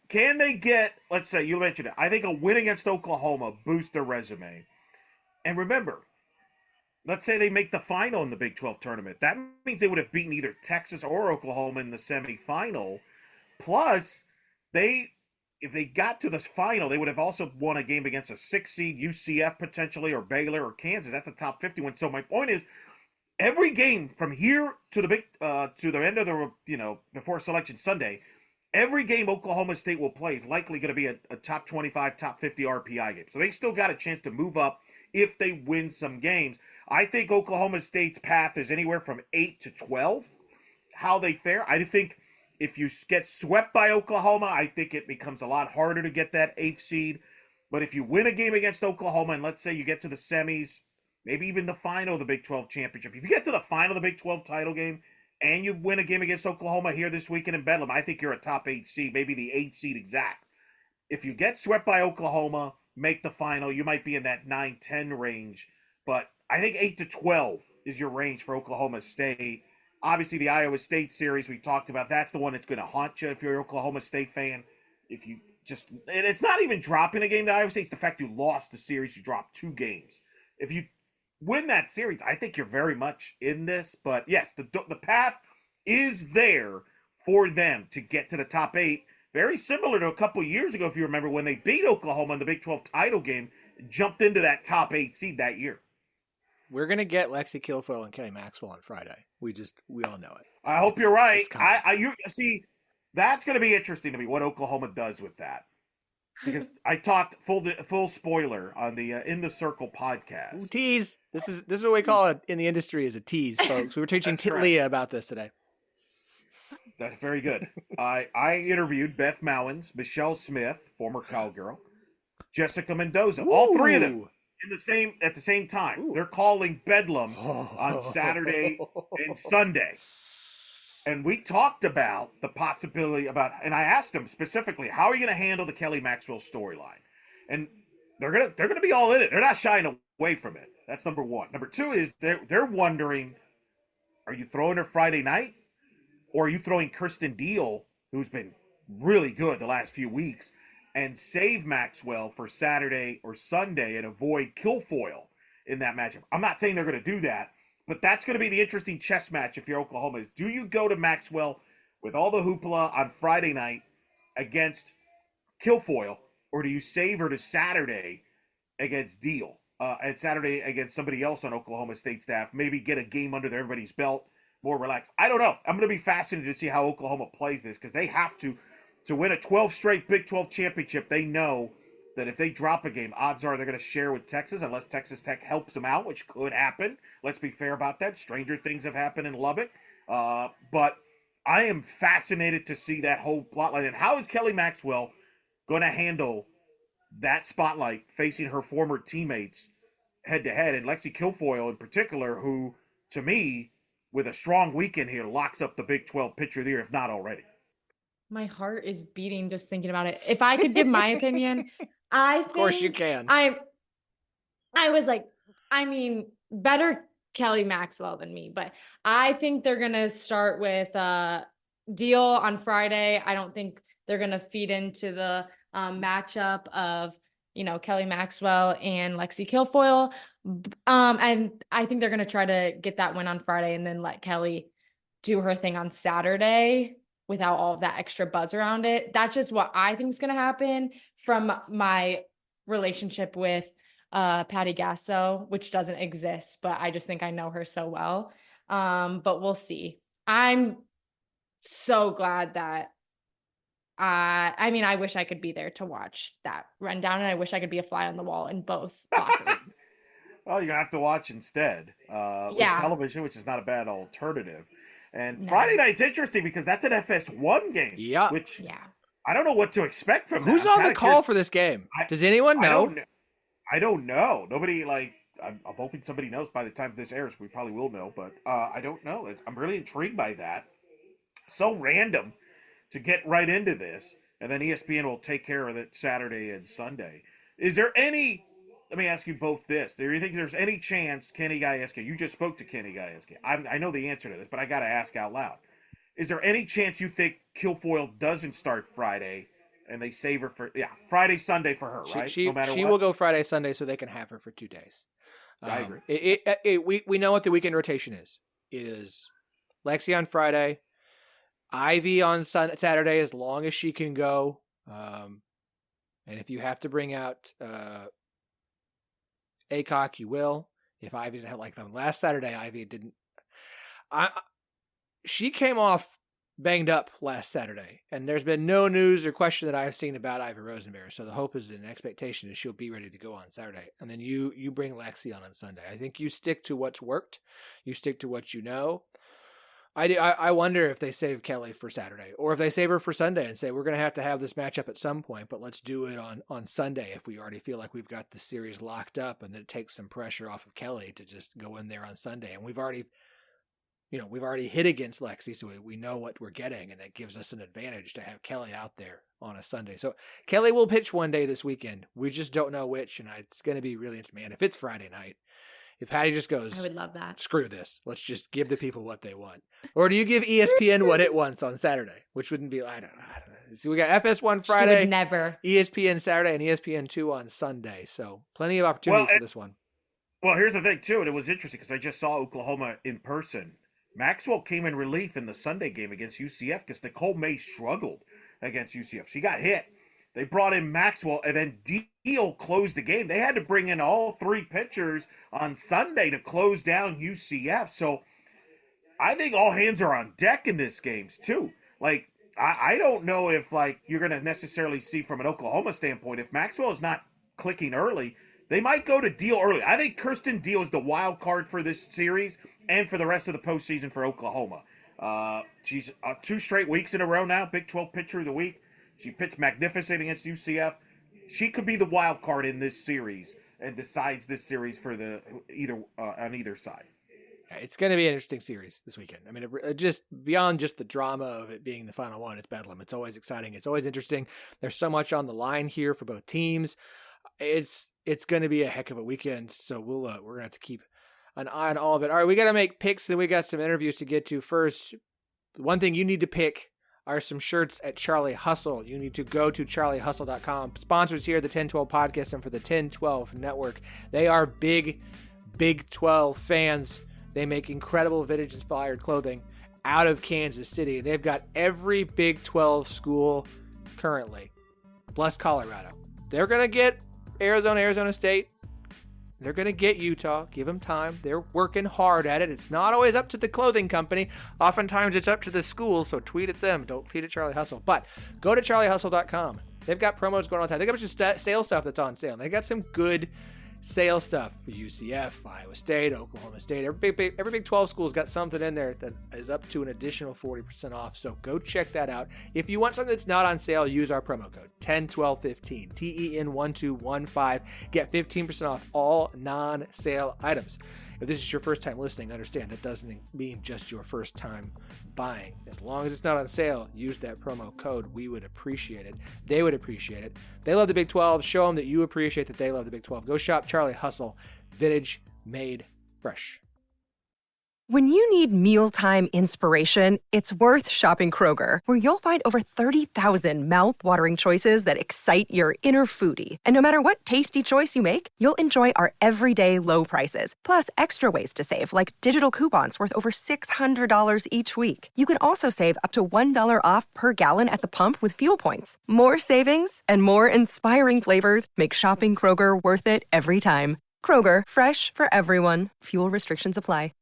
Can they get, let's say, you mentioned it, I think a win against Oklahoma boosts their resume. And remember, let's say they make the final in the Big 12 tournament. That means they would have beaten either Texas or Oklahoma in the semifinal. Plus, if they got to the final, they would have also won a game against a 6 seed, UCF potentially, or Baylor or Kansas. That's a top 50 win. So my point is, every game from here to the end of the, before Selection Sunday, every game Oklahoma State will play is likely going to be a top 25, top 50 RPI game. So they still got a chance to move up if they win some games. I think Oklahoma State's path is anywhere from 8 to 12. How they fare, I think if you get swept by Oklahoma, I think it becomes a lot harder to get that 8th seed. But if you win a game against Oklahoma, and let's say you get to the semis, maybe even the final of the Big 12 championship, if you get to the final of the Big 12 title game and you win a game against Oklahoma here this weekend in Bedlam, I think you're a top 8 seed, maybe the 8th seed exact. If you get swept by Oklahoma, make the final, you might be in that 9-10 range. But I think 8 to 12 is your range for Oklahoma State. Obviously, the Iowa State series we talked about, that's the one that's going to haunt you if you're an Oklahoma State fan. If you just, and it's not even dropping a game to Iowa State, it's the fact you lost the series, you dropped 2 games. If you win that series, I think you're very much in this. But yes, the path is there for them to get to the top 8. Very similar to a couple years ago, if you remember, when they beat Oklahoma in the Big 12 title game, jumped into that top 8 seed that year. We're going to get Lexi Kilfoyle and Kelly Maxwell on Friday. We all know it. I hope you're right. You see, that's going to be interesting to me, what Oklahoma does with that. Because I talked full spoiler on the In the Circle podcast. Ooh, tease. This is what we call it in the industry as a tease, folks. We were teaching Leah about this today. That's very good. I interviewed Beth Mowins, Michelle Smith, former cowgirl, Jessica Mendoza, all 3 of them at the same time. Ooh. They're calling Bedlam on Saturday and Sunday. And we talked about the possibility and I asked them specifically, how are you going to handle the Kelly Maxwell storyline? And they're going to be all in it. They're not shying away from it. That's number 1. Number 2 is they're wondering, are you throwing her Friday night? Or are you throwing Kirsten Deal, who's been really good the last few weeks, and save Maxwell for Saturday or Sunday and avoid Kilfoyle in that matchup? I'm not saying they're going to do that, but that's going to be the interesting chess match if you're Oklahoma. Is do you go to Maxwell with all the hoopla on Friday night against Kilfoyle, or do you save her to Saturday against Deal, and Saturday against somebody else on Oklahoma State staff, maybe get a game under everybody's belt, more relaxed? I don't know. I'm going to be fascinated to see how Oklahoma plays this, because they have to win a 12 straight Big 12 championship. They know that if they drop a game, odds are they're going to share with Texas, unless Texas Tech helps them out, which could happen. Let's be fair about that. Stranger things have happened in Lubbock. But I am fascinated to see that whole plotline. And how is Kelly Maxwell going to handle that spotlight facing her former teammates head-to-head, and Lexi Kilfoyle in particular, who, to me, with a strong weekend here, locks up the Big 12 Pitcher of the Year, if not already. My heart is beating just thinking about it. If I could give my opinion, Of course you can. I was like, I mean, better Kelly Maxwell than me, but I think they're going to start with Deal on Friday. I don't think they're going to feed into the matchup of, Kelly Maxwell and Lexi Kilfoyle. And I think they're going to try to get that win on Friday and then let Kelly do her thing on Saturday without all of that extra buzz around it. That's just what I think is going to happen from my relationship with Patty Gasso, which doesn't exist, but I just think I know her so well. But we'll see. I'm so glad that I wish I could be there to watch that rundown, and I wish I could be a fly on the wall in both locker rooms. Well, you're going to have to watch instead with television, which is not a bad alternative. And Friday night's interesting because that's an FS1 game. Yeah. Which I don't know what to expect from Who's that. on the call for this game? Does anyone know? I don't know. Nobody, I'm hoping somebody knows by the time this airs. We probably will know, but I don't know. I'm really intrigued by that. So random to get right into this, and then ESPN will take care of it Saturday and Sunday. Is there any, let me ask you both this. Do you think there's any chance Kenny Gajewski, you just spoke to Kenny Gajewski. I know the answer to this, but I got to ask out loud. Is there any chance you think Kilfoyle doesn't start Friday and they save her for, Friday, Sunday for her, right? She no matter she what? will go Friday, Sunday so they can have her for 2 days. I agree. We know what the weekend rotation is. It is Lexi on Friday, Ivy on Saturday as long as she can go. And if you have to bring out Aycock, you will. If Ivy didn't have, like them last Saturday, Ivy didn't. She came off banged up last Saturday, and there's been no news or question that I've seen about Ivy Rosenberry. So the hope is and expectation is she'll be ready to go on Saturday, and then you bring Lexi on Sunday. I think you stick to what's worked, you stick to what you know. I wonder if they save Kelly for Saturday, or if they save her for Sunday and say we're going to have this matchup at some point, but let's do it on Sunday if we already feel like we've got the series locked up, and then it takes some pressure off of Kelly to just go in there on Sunday. And we've already hit against Lexi, so we know what we're getting, and that gives us an advantage to have Kelly out there on a Sunday. So Kelly will pitch one day this weekend. We just don't know which, and it's going to be really interesting. Man, if it's Friday night, if Patty just goes, I would love that. Screw this. Let's just give the people what they want. Or do you give ESPN what it wants on Saturday? Which wouldn't be, I don't know. So we got FS1 Friday, She would never. ESPN Saturday, and ESPN2 on Sunday. So plenty of opportunities for this one. Well, here's the thing, too, and it was interesting because I just saw Oklahoma in person. Maxwell came in relief in the Sunday game against UCF because Nicole May struggled against UCF. She got hit. They brought in Maxwell, and then Deal closed the game. They had to bring in all 3 pitchers on Sunday to close down UCF. So I think all hands are on deck in this game, too. Like, I don't know if, you're going to necessarily see from an Oklahoma standpoint, if Maxwell is not clicking early, they might go to Deal early. I think Kirsten Deal is the wild card for this series and for the rest of the postseason for Oklahoma. She's 2 straight weeks in a row now, Big 12 Pitcher of the Week. She pitched magnificent against UCF. She could be the wild card in this series and decides this series for on either side. It's going to be an interesting series this weekend. I mean, just beyond just the drama of it being the final one, it's Bedlam. It's always exciting. It's always interesting. There's so much on the line here for both teams. It's going to be a heck of a weekend. So we're going to have to keep an eye on all of it. All right, we got to make picks, and we got some interviews to get to. First, one thing you need to pick are some shirts at Charlie Hustle. You need to go to charliehustle.com. Sponsors here, the 1012 podcast and for the 1012 network. They are big Big 12 fans. They make incredible vintage-inspired clothing out of Kansas City. They've got every Big 12 school currently, plus Colorado. They're going to get Arizona State. They're going to get Utah. Give them time. They're working hard at it. It's not always up to the clothing company. Oftentimes it's up to the school, so tweet at them. Don't tweet at Charlie Hustle. But go to charliehustle.com. They've got promos going on all the time. They've got a bunch of sales stuff that's on sale. They got some good sale stuff for UCF, Iowa State, Oklahoma State. Every Big 12 school's got something in there that is up to an additional 40% off. So go check that out. If you want something that's not on sale, use our promo code 101215, TEN1215. Get 15% off all non-sale items. If this is your first time listening, understand that doesn't mean just your first time buying. As long as it's not on sale, use that promo code. We would appreciate it. They would appreciate it. They love the Big 12. Show them that you appreciate that they love the Big 12. Go shop Charlie Hustle. Vintage made fresh. When you need mealtime inspiration, it's worth shopping Kroger, where you'll find over 30,000 mouth-watering choices that excite your inner foodie. And no matter what tasty choice you make, you'll enjoy our everyday low prices, plus extra ways to save, like digital coupons worth over $600 each week. You can also save up to $1 off per gallon at the pump with fuel points. More savings and more inspiring flavors make shopping Kroger worth it every time. Kroger, fresh for everyone. Fuel restrictions apply.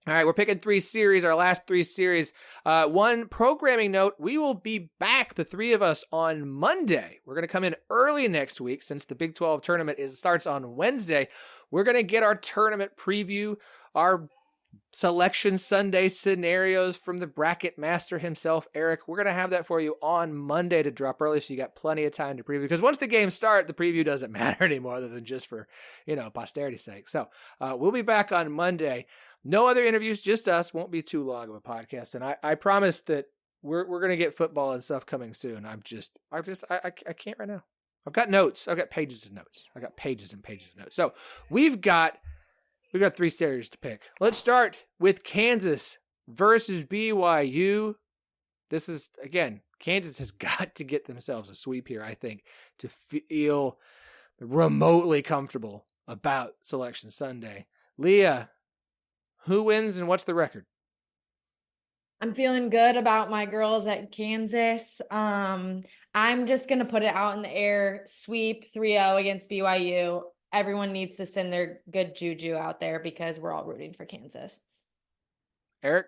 All right, we're picking 3 series, our last 3 series. One programming note, we will be back, the 3 of us, on Monday. We're going to come in early next week since the Big 12 tournament starts on Wednesday. We're going to get our tournament preview, our Selection Sunday scenarios from the bracket master himself, Eric. We're going to have that for you on Monday to drop early, so you got plenty of time to preview. Because once the games start, the preview doesn't matter anymore other than just for, posterity's sake. So we'll be back on Monday. No other interviews, just us. Won't be too long of a podcast. And I promise that we're going to get football and stuff coming soon. I can't right now. I've got notes. I've got pages of notes. I got pages and pages of notes. So we've got 3 series to pick. Let's start with Kansas versus BYU. This is, again, Kansas has got to get themselves a sweep here, I think, to feel remotely comfortable about Selection Sunday. Lea, who wins and what's the record? I'm feeling good about my girls at Kansas. I'm just going to put it out in the air. Sweep 3-0 against BYU. Everyone needs to send their good juju out there because we're all rooting for Kansas. Eric?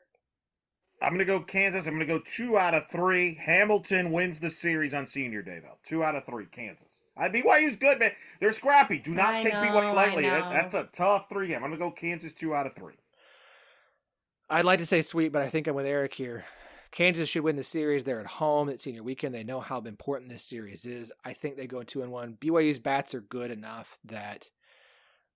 I'm going to go Kansas. I'm going to go 2 out of 3. Hamilton wins the series on senior day, though. 2 out of 3, Kansas. BYU's good, man. They're scrappy. Do not take BYU lightly. That's a tough 3 game. I'm going to go Kansas 2 out of 3. I'd like to say sweep, but I think I'm with Eric here. Kansas should win the series. They're at home at senior weekend. They know how important this series is. I think they go 2-1. BYU's bats are good enough that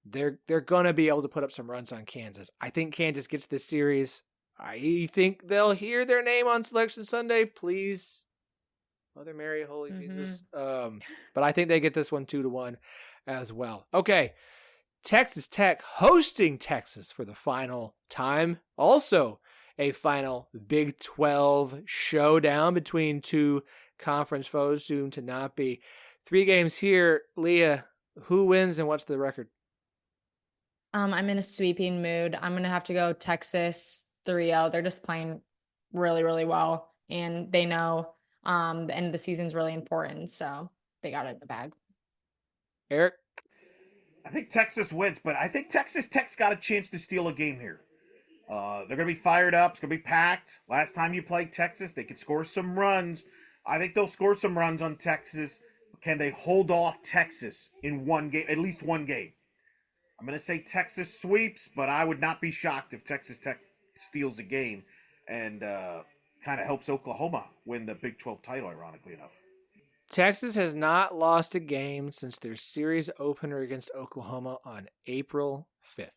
they're going to be able to put up some runs on Kansas. I think Kansas gets this series. I think they'll hear their name on Selection Sunday. Please, Mother Mary, Holy Jesus. But I think they get this one 2-1 as well. Okay. Texas Tech hosting Texas for the final time. Also a final Big 12 showdown between 2 conference foes, soon to not be. 3 games here. Lea, who wins and what's the record? I'm in a sweeping mood. I'm going to have to go Texas 3-0. They're just playing really, really well. And they know the end of the season is really important. So they got it in the bag. Eric? I think Texas wins, but I think Texas Tech's got a chance to steal a game here. They're going to be fired up. It's going to be packed. Last time you played Texas, they could score some runs. I think they'll score some runs on Texas. Can they hold off Texas in one game, at least one game? I'm going to say Texas sweeps, but I would not be shocked if Texas Tech steals a game and kind of helps Oklahoma win the Big 12 title, ironically enough. Texas has not lost a game since their series opener against Oklahoma on April 5th.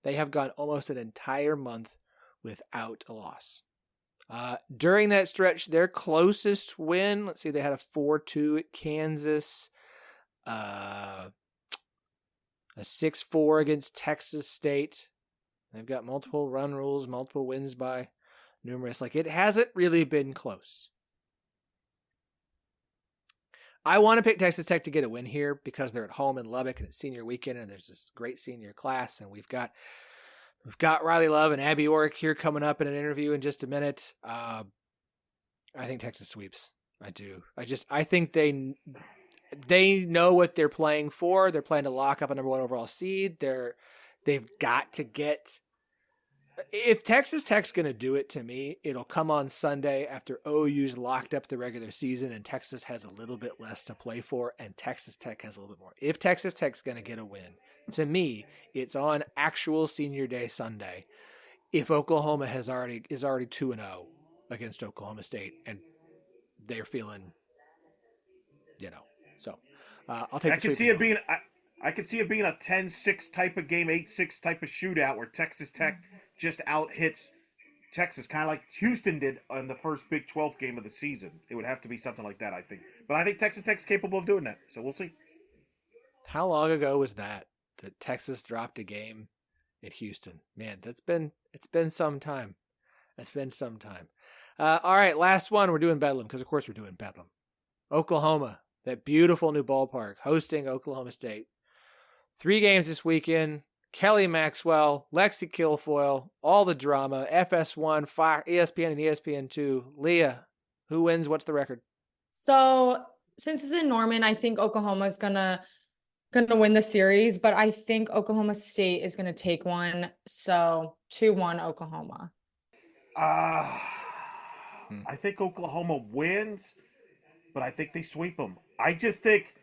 They have gone almost an entire month without a loss. During that stretch, their closest win, let's see, they had a 4-2 at Kansas, a 6-4 against Texas State. They've got multiple run rules, multiple wins by numerous. It hasn't really been close. I want to pick Texas Tech to get a win here because they're at home in Lubbock and it's senior weekend and there's this great senior class and we've got Riley Love and Abbie Orrick here coming up in an interview in just a minute. I think Texas sweeps. I do. I think they know what they're playing for. They're playing to lock up a number 1 overall seed. They've got to get If Texas Tech's going to do it, to me, it'll come on Sunday after OU's locked up the regular season and Texas has a little bit less to play for and Texas Tech has a little bit more. If Texas Tech's going to get a win, to me, it's on actual Senior Day Sunday. If Oklahoma is already 2-0 against Oklahoma State and they're feeling, so I'll take. I could see it being a 10-6 type of game, 8-6 type of shootout where Texas Tech just out hits Texas, kind of like Houston did on the first Big 12 game of the season. It would have to be something like that, I think. But I think Texas Tech's capable of doing that, so we'll see. How long ago was that Texas dropped a game at Houston? Man, it's been some time. It's been some time. All right, last one. We're doing Bedlam because, of course, we're doing Bedlam. Oklahoma, that beautiful new ballpark, hosting Oklahoma State. 3 games this weekend. Kelly Maxwell, Lexi Kilfoyle, all the drama, FS1, ESPN and ESPN2. Lea, who wins? What's the record? So since it's in Norman, I think Oklahoma's gonna win the series, but I think Oklahoma State is gonna take one. So 2-1 Oklahoma. I think Oklahoma wins, but I think they sweep them. I just think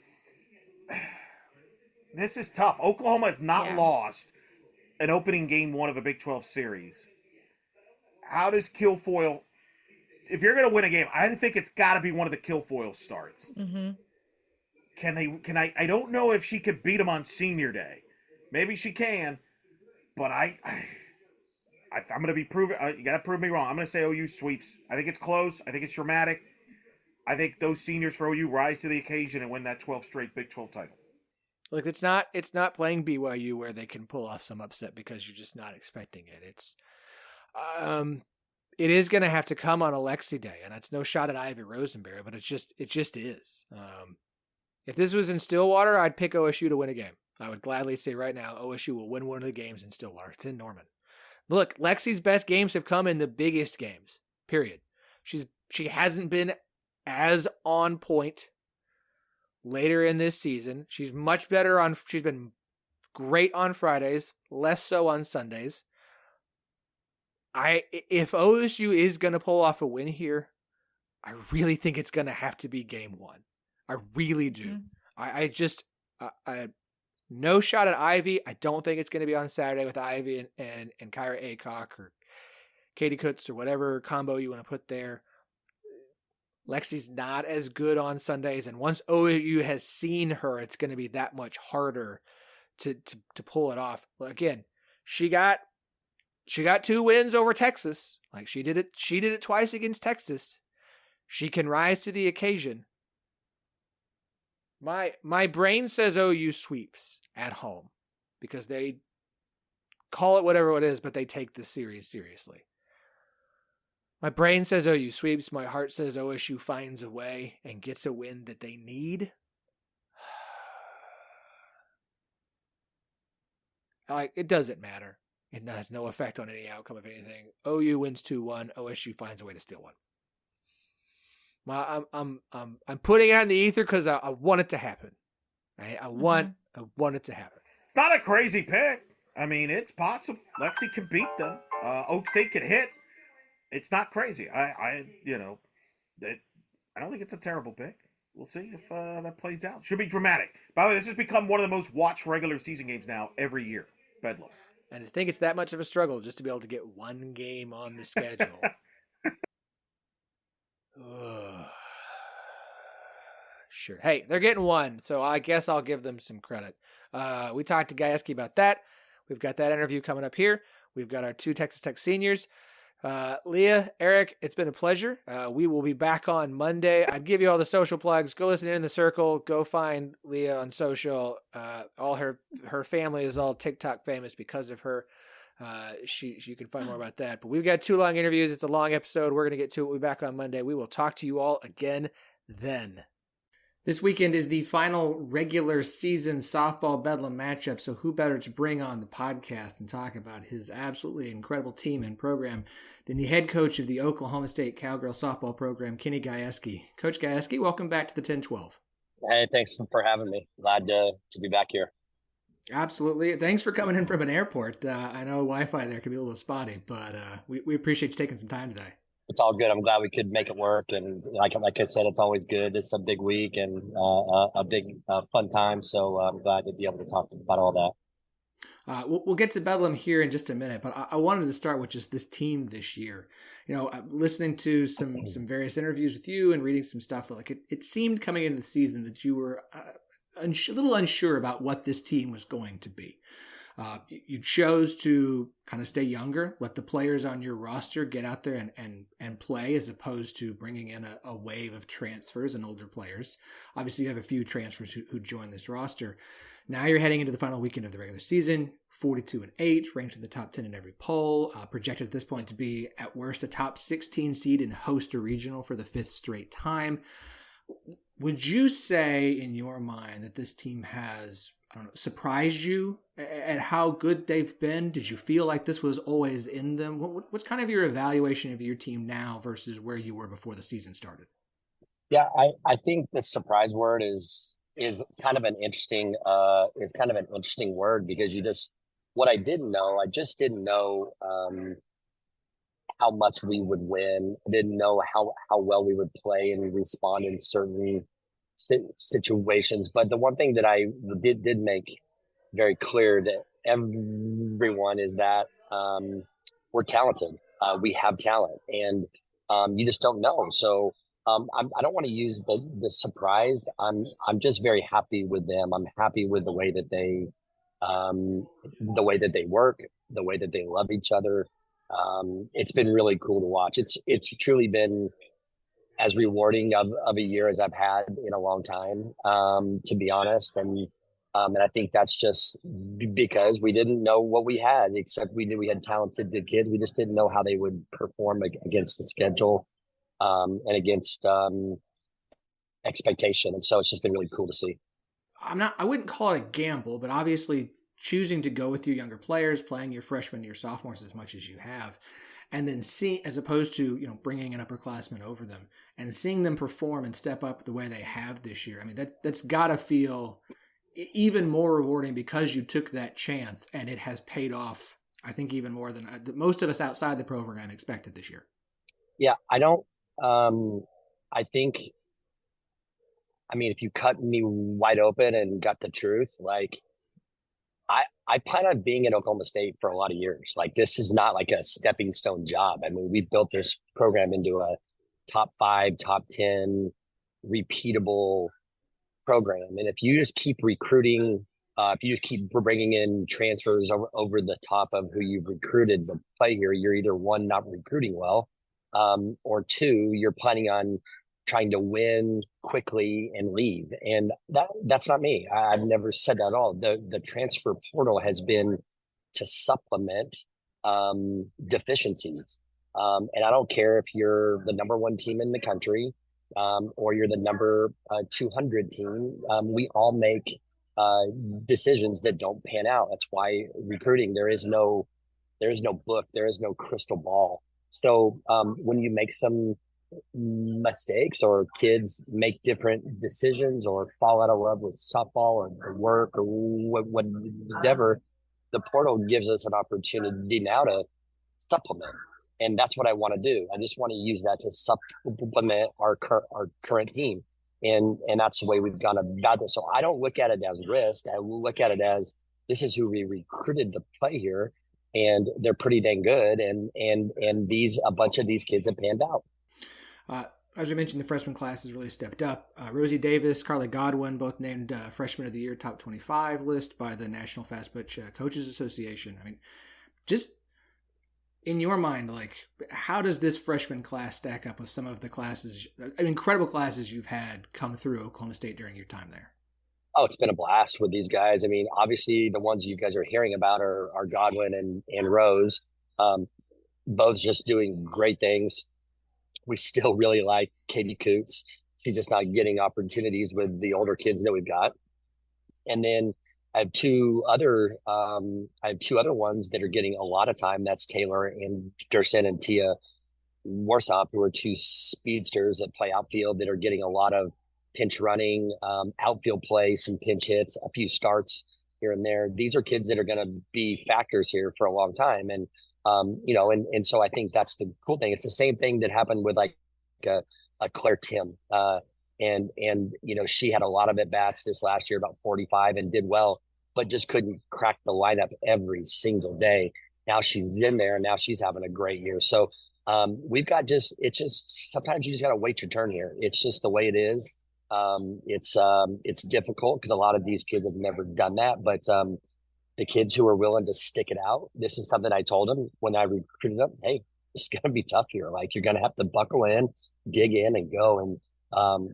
this is tough. Oklahoma has not lost an opening game 1 of a Big 12 series. How does Kilfoyle, if you're going to win a game, I think it's got to be one of the Kilfoyle starts. Mm-hmm. I don't know if she could beat them on Senior Day. Maybe she can, but I'm going to be proven. You got to prove me wrong. I'm going to say OU sweeps. I think it's close. I think it's dramatic. I think those seniors for OU rise to the occasion and win that 12th straight Big 12 title. Look, it's not playing BYU where they can pull off some upset because you're just not expecting it. It is going to have to come on Alexi Day, and it's no shot at Ivy Rosenberry, but it just is. If this was in Stillwater, I'd pick OSU to win a game. I would gladly say right now OSU will win one of the games in Stillwater. It's in Norman. Look, Lexi's best games have come in the biggest games. Period. She hasn't been as on point later in this season. She's much better she's been great on Fridays, less so on Sundays. If OSU is going to pull off a win here, I really think it's going to have to be game 1. I really do. Mm-hmm. I no shot at Ivy. I don't think it's going to be on Saturday with Ivy and Kyra Aycock or Katie Kutz or whatever combo you want to put there. Lexi's not as good on Sundays, and once OU has seen her, it's going to be that much harder to pull it off. Again, she got 2 wins over Texas. Like she did it twice against Texas. She can rise to the occasion. My brain says OU sweeps at home because they call it whatever it is, but they take this series seriously. My brain says OU sweeps. My heart says OSU finds a way and gets a win that they need. It doesn't matter. It has no effect on any outcome of anything. OU wins 2-1. OSU finds a way to steal one. I'm putting it out in the ether because I want it to happen. Right? I want it to happen. It's not a crazy pick. I mean, it's possible. Lexi can beat them. Oak State can hit. It's not crazy. I don't think it's a terrible pick. We'll see if that plays out. Should be dramatic. By the way, this has become one of the most watched regular season games now every year. Bedlam. And I think it's that much of a struggle just to be able to get one game on the schedule. Sure. Hey, they're getting one, so I guess I'll give them some credit. We talked to Gajewski about that. We've got that interview coming up here. We've got our 2 Texas Tech seniors. Lea, Eric, it's been a pleasure. We will be back on Monday. I'd give you all the social plugs. Go listen to In the Circle. Go find Lea on social. All her family is all TikTok famous because of her. You can find more about that. But we've got 2 long interviews. It's a long episode. We're going to get to it. We'll be back on Monday. We will talk to you all again then. This weekend is the final regular season softball Bedlam matchup, so who better to bring on the podcast and talk about his absolutely incredible team and program than the head coach of the Oklahoma State Cowgirl softball program, Kenny Gajewski. Coach Gajewski, welcome back to the 10-12. Hey, thanks for having me. Glad to be back here. Absolutely. Thanks for coming in from an airport. I know Wi-Fi there can be a little spotty, but we appreciate you taking some time today. It's all good. I'm glad we could make it work. And like I said, it's always good. It's a big week and a big fun time. So I'm glad to be able to talk about all that. We'll get to Bedlam here in just a minute, but I wanted to start with just this team this year. Listening to some various interviews with you and reading some stuff, like it seemed coming into the season that you were a little unsure about what this team was going to be. You chose to kind of stay younger, let the players on your roster get out there and play, as opposed to bringing in a wave of transfers and older players. Obviously, you have a few transfers who joined this roster. Now you're heading into the final weekend of the regular season, 42-8, ranked in the top 10 in every poll, projected at this point to be, at worst, a top 16 seed and host a regional for the 5th straight time. Would you say, in your mind, that this team has, surprised you at how good they've been? Did you feel like this was always in them? What's kind of your evaluation of your team now versus where you were before the season started? Yeah, I think the surprise word is kind of an interesting word, because what I didn't know, I just didn't know how much we would win. I didn't know how well we would play and respond in certain situations. But the one thing that I did make very clear to everyone is that we're talented. We have talent, and you just don't know. So I don't want to use the surprised. I'm just very happy with them. I'm happy with the way that they work, the way that they love each other. It's been really cool to watch. It's truly been as rewarding of a year as I've had in a long time, to be honest. And I think that's just because we didn't know what we had, except we knew we had talented kids. We just didn't know how they would perform against the schedule and against expectation. And so it's just been really cool to see. I wouldn't call it a gamble, but obviously choosing to go with your younger players, playing your freshmen, your sophomores as much as you have, and then as opposed to, bringing an upperclassman over them and seeing them perform and step up the way they have this year. I mean, that's got to feel even more rewarding because you took that chance and it has paid off, I think, even more than most of us outside the program expected this year. Yeah, if you cut me wide open and got the truth, like I plan on being at Oklahoma State for a lot of years. Like, this is not like a stepping stone job. I mean, we built this program into a top 5, top 10 repeatable program. And if you just keep recruiting, if you keep bringing in transfers over the top of who you've recruited to play here, you're either one, not recruiting well, or two, you're planning on trying to win quickly and leave. And that's not me. I've never said that at all. The transfer portal has been to supplement deficiencies. And I don't care if you're the number 1 team in the country or you're the number 200 team. We all make decisions that don't pan out. That's why recruiting, there is no book, there is no crystal ball. So when you make some mistakes or kids make different decisions or fall out of love with softball or work or whatever, the portal gives us an opportunity now to supplement. And that's what I want to do. I just want to use that to supplement our current team. And that's the way we've gone about this. So I don't look at it as risk. I look at it as, this is who we recruited to play here, and they're pretty dang good. And a bunch of these kids have panned out. As we mentioned, the freshman class has really stepped up. Rosie Davis, Carly Godwin, both named Freshman of the Year top 25 list by the National Fast Pitch Coaches Association. I mean, just in your mind, like, how does this freshman class stack up with some of the classes, incredible classes you've had come through Oklahoma State during your time there? Oh, it's been a blast with these guys. I mean, obviously the ones you guys are hearing about are Godwin and Rose, both just doing great things. We still really like Katie Coots. She's just not getting opportunities with the older kids that we've got. And then I have two other ones that are getting a lot of time. That's Taylor and Durson and Tia Warsop, who are 2 speedsters that play outfield that are getting a lot of pinch running, outfield play, some pinch hits, a few starts here and there. These are kids that are going to be factors here for a long time. And, and so I think that's the cool thing. It's the same thing that happened with like a Claire Tim. And she had a lot of at-bats this last year, about 45, and did well, but just couldn't crack the lineup every single day. Now she's in there, and now she's having a great year. So we've got sometimes you just got to wait your turn here. It's just the way it is. It's difficult because a lot of these kids have never done that, but the kids who are willing to stick it out, this is something I told them when I recruited them. Hey, it's going to be tough here. Like, you're going to have to buckle in, dig in, and go. And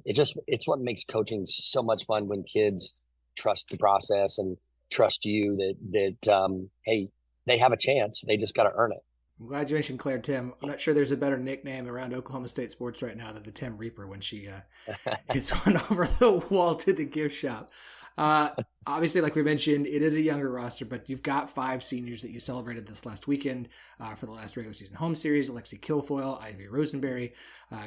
it's what makes coaching so much fun, when kids trust the process and trust you that hey, they have a chance. They just got to earn it. I'm glad you mentioned Claire Tim. I'm not sure there's a better nickname around Oklahoma State sports right now than the Tim Reaper when she hits one over the wall to the gift shop. Obviously, like we mentioned, it is a younger roster, but you've got 5 seniors that you celebrated this last weekend for the last regular season home series: Alexi Kilfoyle, Ivy Rosenberry,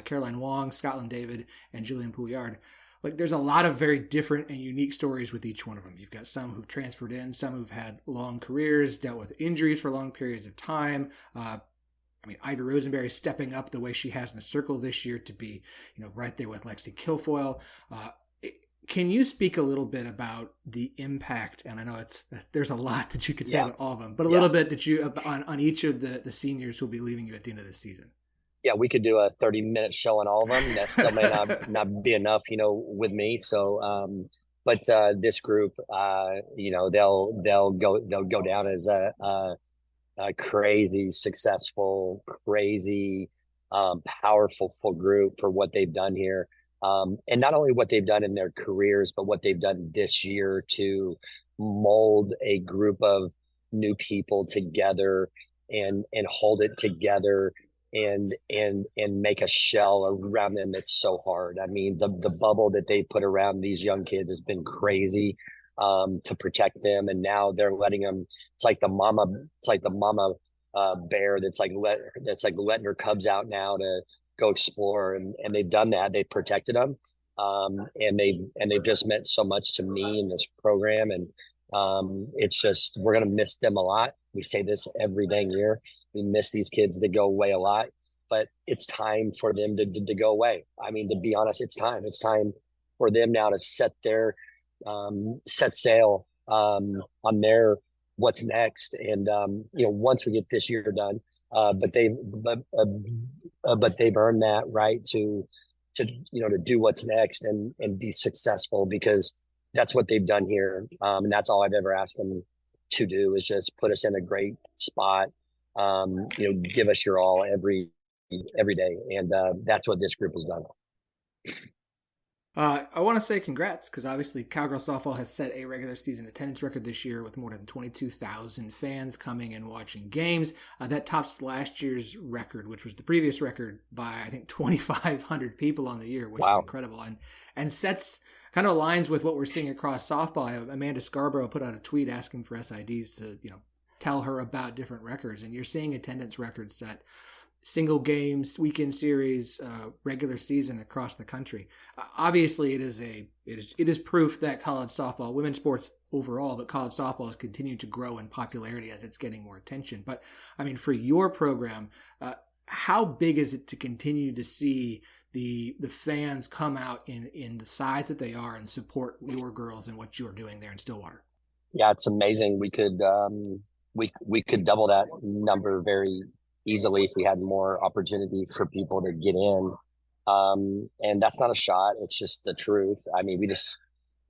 Caroline Wong, Scotland David, and Julian Pouliard. Like, there's a lot of very different and unique stories with each one of them. You've got some who've transferred in, some who've had long careers, dealt with injuries for long periods of time. Ivy Rosenberry stepping up the way she has in the circle this year to be, right there with Lexi Kilfoyle. Can you speak a little bit about the impact? And I know there's a lot that you could say about all of them, but a little bit that you on each of the seniors who'll be leaving you at the end of the season. Yeah, we could do a 30-minute show on all of them. That still may not be enough, with me. So, but this group, they'll go down as a crazy successful, crazy, powerful full group for what they've done here. And not only what they've done in their careers, but what they've done this year to mold a group of new people together and hold it together and make a shell around them. It's so hard. I mean, the bubble that they put around these young kids has been crazy to protect them. And now they're letting them, it's like the mama bear that's letting her cubs out now to go explore. And they've done that. They've protected them. And they've just meant so much to me in this program. And it's just, we're going to miss them a lot. We say this every dang year. We miss these kids that go away a lot, but it's time for them to go away. I mean, to be honest, it's time. It's time for them now to set sail on their what's next. And once we get this year done, but they've earned that right to do what's next and be successful, because that's what they've done here. And that's all I've ever asked them to do, is just put us in a great spot. Give us your all every day. And that's what this group has done. I want to say congrats, because obviously Cowgirl softball has set a regular season attendance record this year with more than 22,000 fans coming and watching games. That tops last year's record, which was the previous record, by I think 2,500 people on the year, which is incredible, and sets kind of aligns with what we're seeing across softball. Amanda Scarborough put out a tweet asking for SIDs to tell her about different records, and you're seeing attendance records set single games, weekend series, regular season across the country. Obviously, it is proof that college softball, women's sports overall, but college softball has continued to grow in popularity as it's getting more attention. But I mean, for your program, how big is it to continue to see the fans come out in the size that they are and support your girls and what you're doing there in Stillwater? Yeah, it's amazing. We could we could double that number very easily if we had more opportunity for people to get in. And that's not a shot. It's just the truth. I mean,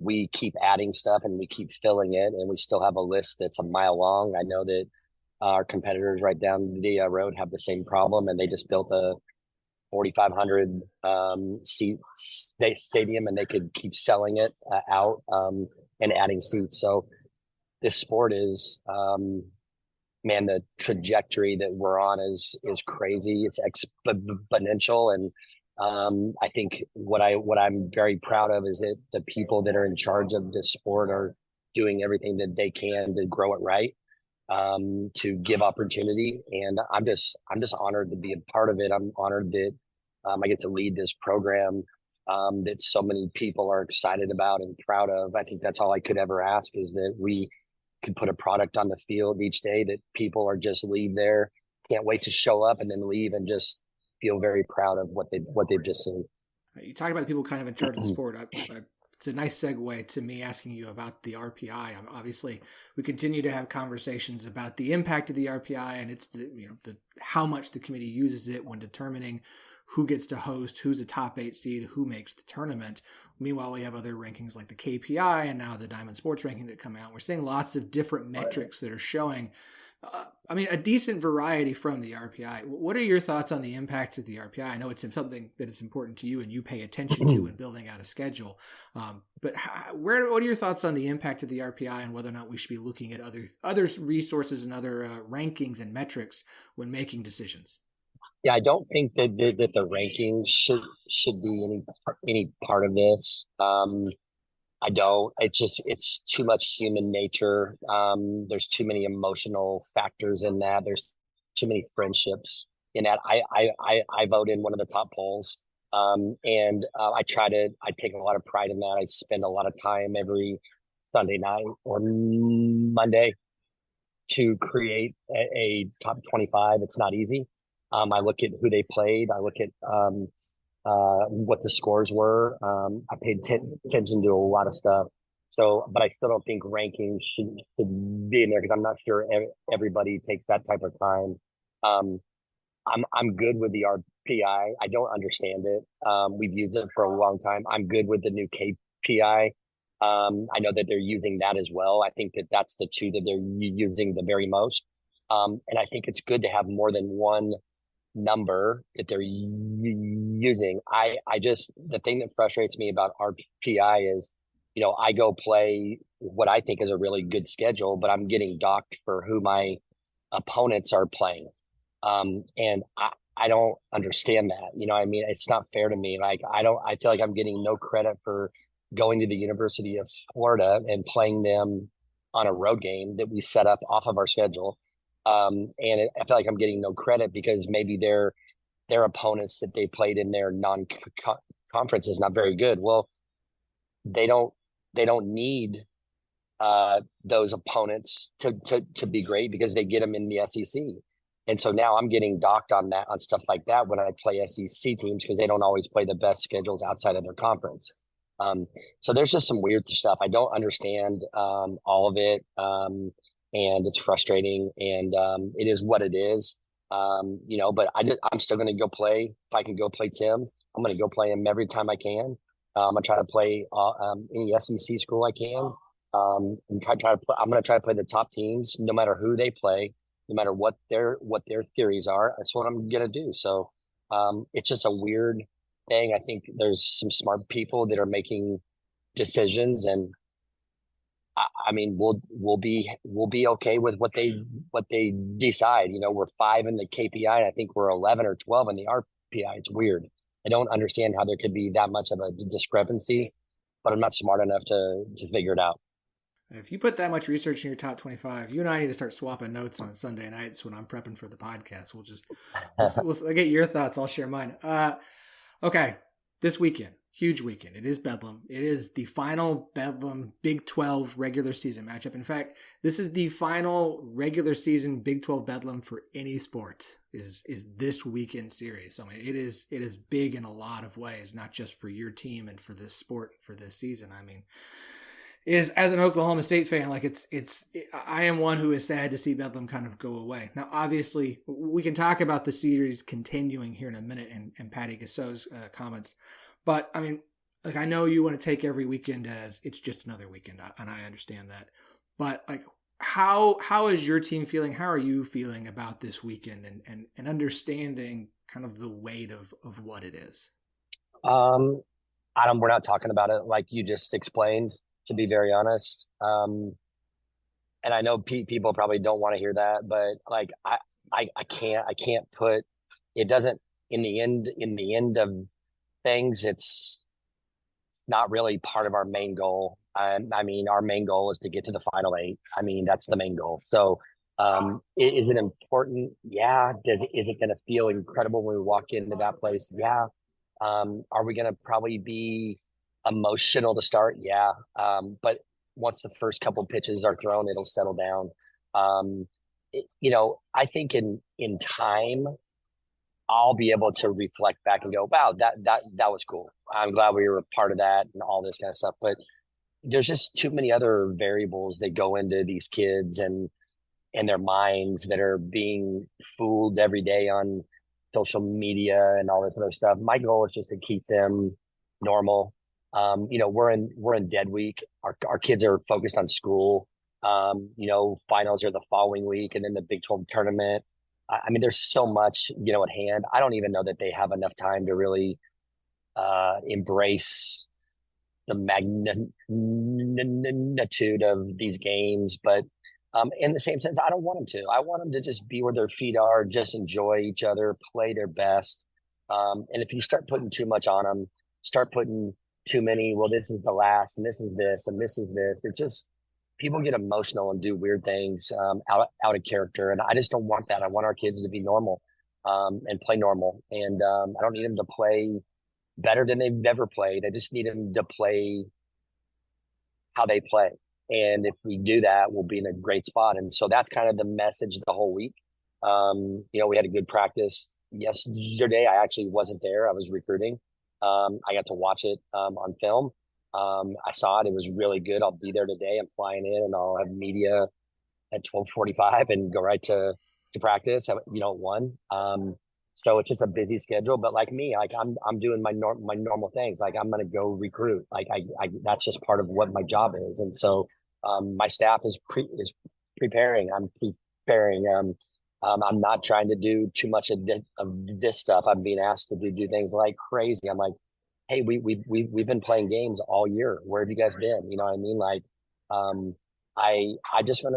we keep adding stuff and we keep filling it, and we still have a list that's a mile long. I know that our competitors right down the road have the same problem, and they just built a 4,500 seat stadium, and they could keep selling it out and adding seats. So this sport is, man, the trajectory that we're on is crazy. It's exponential. And I think what I'm very proud of is that the people that are in charge of this sport are doing everything that they can to grow it right, to give opportunity. And I'm just honored to be a part of it. I'm honored that I get to lead this program that so many people are excited about and proud of. I think that's all I could ever ask, is that we could put a product on the field each day that people are just leave there, can't wait to show up and then leave and just feel very proud of what they've just seen. You talked about the people kind of in charge of the sport. It's a nice segue to me asking you about the RPI. Obviously, we continue to have conversations about the impact of the RPI, and it's how much the committee uses it when determining who gets to host, who's a top 8 seed, who makes the tournament. Meanwhile, we have other rankings like the KPI and now the Diamond Sports ranking that come out. We're seeing lots of different metrics that are showing, a decent variety from the RPI. What are your thoughts on the impact of the RPI? I know it's something that is important to you and you pay attention to in building out a schedule. But what are your thoughts on the impact of the RPI and whether or not we should be looking at other resources and other rankings and metrics when making decisions? Yeah, I don't think that the rankings should be any part of this. I don't. It's too much human nature. There's too many emotional factors in that. There's too many friendships in that. I vote in one of the top polls, and I take a lot of pride in that. I spend a lot of time every Sunday night or Monday to create a top 25. It's not easy. I look at who they played. I look at what the scores were. I paid attention to a lot of stuff. So, but I still don't think rankings should be in there because I'm not sure everybody takes that type of time. I'm good with the RPI. I don't understand it. We've used it for a long time. I'm good with the new KPI. I know that they're using that as well. I think that that's the two that they're using the very most. And I think it's good to have more than one number that they're using. The thing that frustrates me about RPI is, I go play what I think is a really good schedule, but I'm getting docked for who my opponents are playing. And I don't understand that. It's not fair to me. I feel like I'm getting no credit for going to the University of Florida and playing them on a road game that we set up off of our schedule. I feel like I'm getting no credit because maybe their opponents that they played in their non-conference is not very good. Well, they don't need those opponents to be great because they get them in the SEC. And so now I'm getting docked on stuff like that when I play SEC teams because they don't always play the best schedules outside of their conference. So there's just some weird stuff. I don't understand all of it. And it's frustrating, and it is what it is, but I'm still going to go play. If I can go play Tim, I'm going to go play him every time I can. I'm going to try to play any SEC school I can. I'm going to try to play the top teams, no matter who they play, no matter what their theories are. That's what I'm going to do. So it's just a weird thing. I think there's some smart people that are making decisions, and we'll be okay with what they decide. We're 5 in the KPI, and I think we're 11 or 12 in the RPI. It's weird. I don't understand how there could be that much of a discrepancy, but I'm not smart enough to figure it out. If you put that much research in your top 25, you and I need to start swapping notes on Sunday nights when I'm prepping for the podcast. We'll get your thoughts. I'll share mine. Okay, this weekend. Huge weekend. It is Bedlam. It is the final Bedlam Big 12 regular season matchup. In fact, this is the final regular season Big 12 Bedlam for any sport is this weekend series. So it is big in a lot of ways, not just for your team and for this sport for this season. As an Oklahoma State fan, I am one who is sad to see Bedlam kind of go away. Now, obviously, we can talk about the series continuing here in a minute and Patty Gassot's comments. But I know you want to take every weekend as it's just another weekend, and I understand that. But how is your team feeling? How are you feeling about this weekend and understanding kind of the weight of what it is? We're not talking about it like you just explained, to be very honest. And I know people probably don't want to hear that, but I can't put it. Doesn't in the end of things, it's not really part of our main goal. Our main goal is to get to the Final 8. That's the main goal. So is it important? Yeah. Is it going to feel incredible when we walk into that place? Yeah. Are we going to probably be emotional to start? Yeah. But once the first couple pitches are thrown, it'll settle down. I think in time, I'll be able to reflect back and go, wow, that was cool. I'm glad we were a part of that and all this kind of stuff. But there's just too many other variables that go into these kids and their minds that are being fooled every day on social media and all this other stuff. My goal is just to keep them normal. We're in dead week. Our kids are focused on school. Finals are the following week, and then the Big 12 tournament. I mean, there's so much, at hand. I don't even know that they have enough time to really embrace the magnitude of these games. But in the same sense, I don't want them to. I want them to just be where their feet are, just enjoy each other, play their best. And if you start putting too much on them, start putting too many, well, this is the last, and this is this, and this is this. It just, people get emotional and do weird things out of character. And I just don't want that. I want our kids to be normal and play normal. And I don't need them to play better than they've ever played. I just need them to play how they play. And if we do that, we'll be in a great spot. And so that's kind of the message the whole week. We had a good practice yesterday. I actually wasn't there. I was recruiting. I got to watch it on film. I saw it. It was really good. I'll be there today. I'm flying in, and I'll have media at 12:45 and go right to practice. At 1. So it's just a busy schedule. But like me, I'm doing my normal things. Like I'm going to go recruit. Like I that's just part of what my job is. And so my staff is preparing. I'm preparing. I'm not trying to do too much of this stuff. I'm being asked to do things like crazy. I'm like, hey, we've been playing games all year. Where have you guys been? You know what I mean? Like, I just want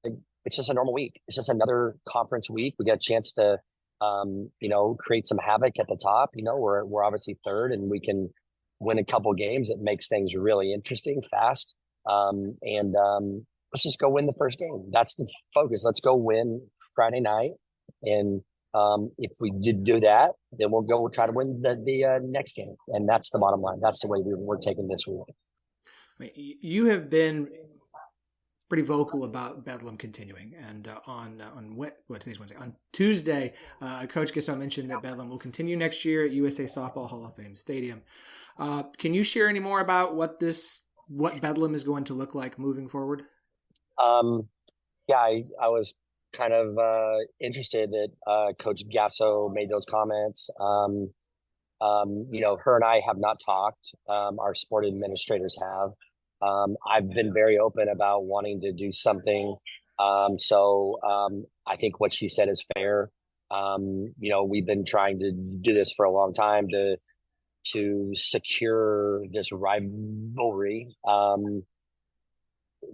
to. It's just a normal week. It's just another conference week. We got a chance to, create some havoc at the top. We're obviously third, and we can win a couple games. It makes things really interesting, fast. Let's just go win the first game. That's the focus. Let's go win Friday night, and if we did do that, then we'll try to win the next game, and that's the bottom line. That's the way we're taking this week. I mean, you have been pretty vocal about Bedlam continuing, and on today's Wednesday, on Tuesday, Coach Gajewski mentioned that Bedlam will continue next year at USA Softball Hall of Fame Stadium. Can you share any more about what Bedlam is going to look like moving forward? I was kind of interested that Coach Gasso made those comments. Her and I have not talked. Our sport administrators have. I've been very open about wanting to do something. So I think what she said is fair. We've been trying to do this for a long time to secure this rivalry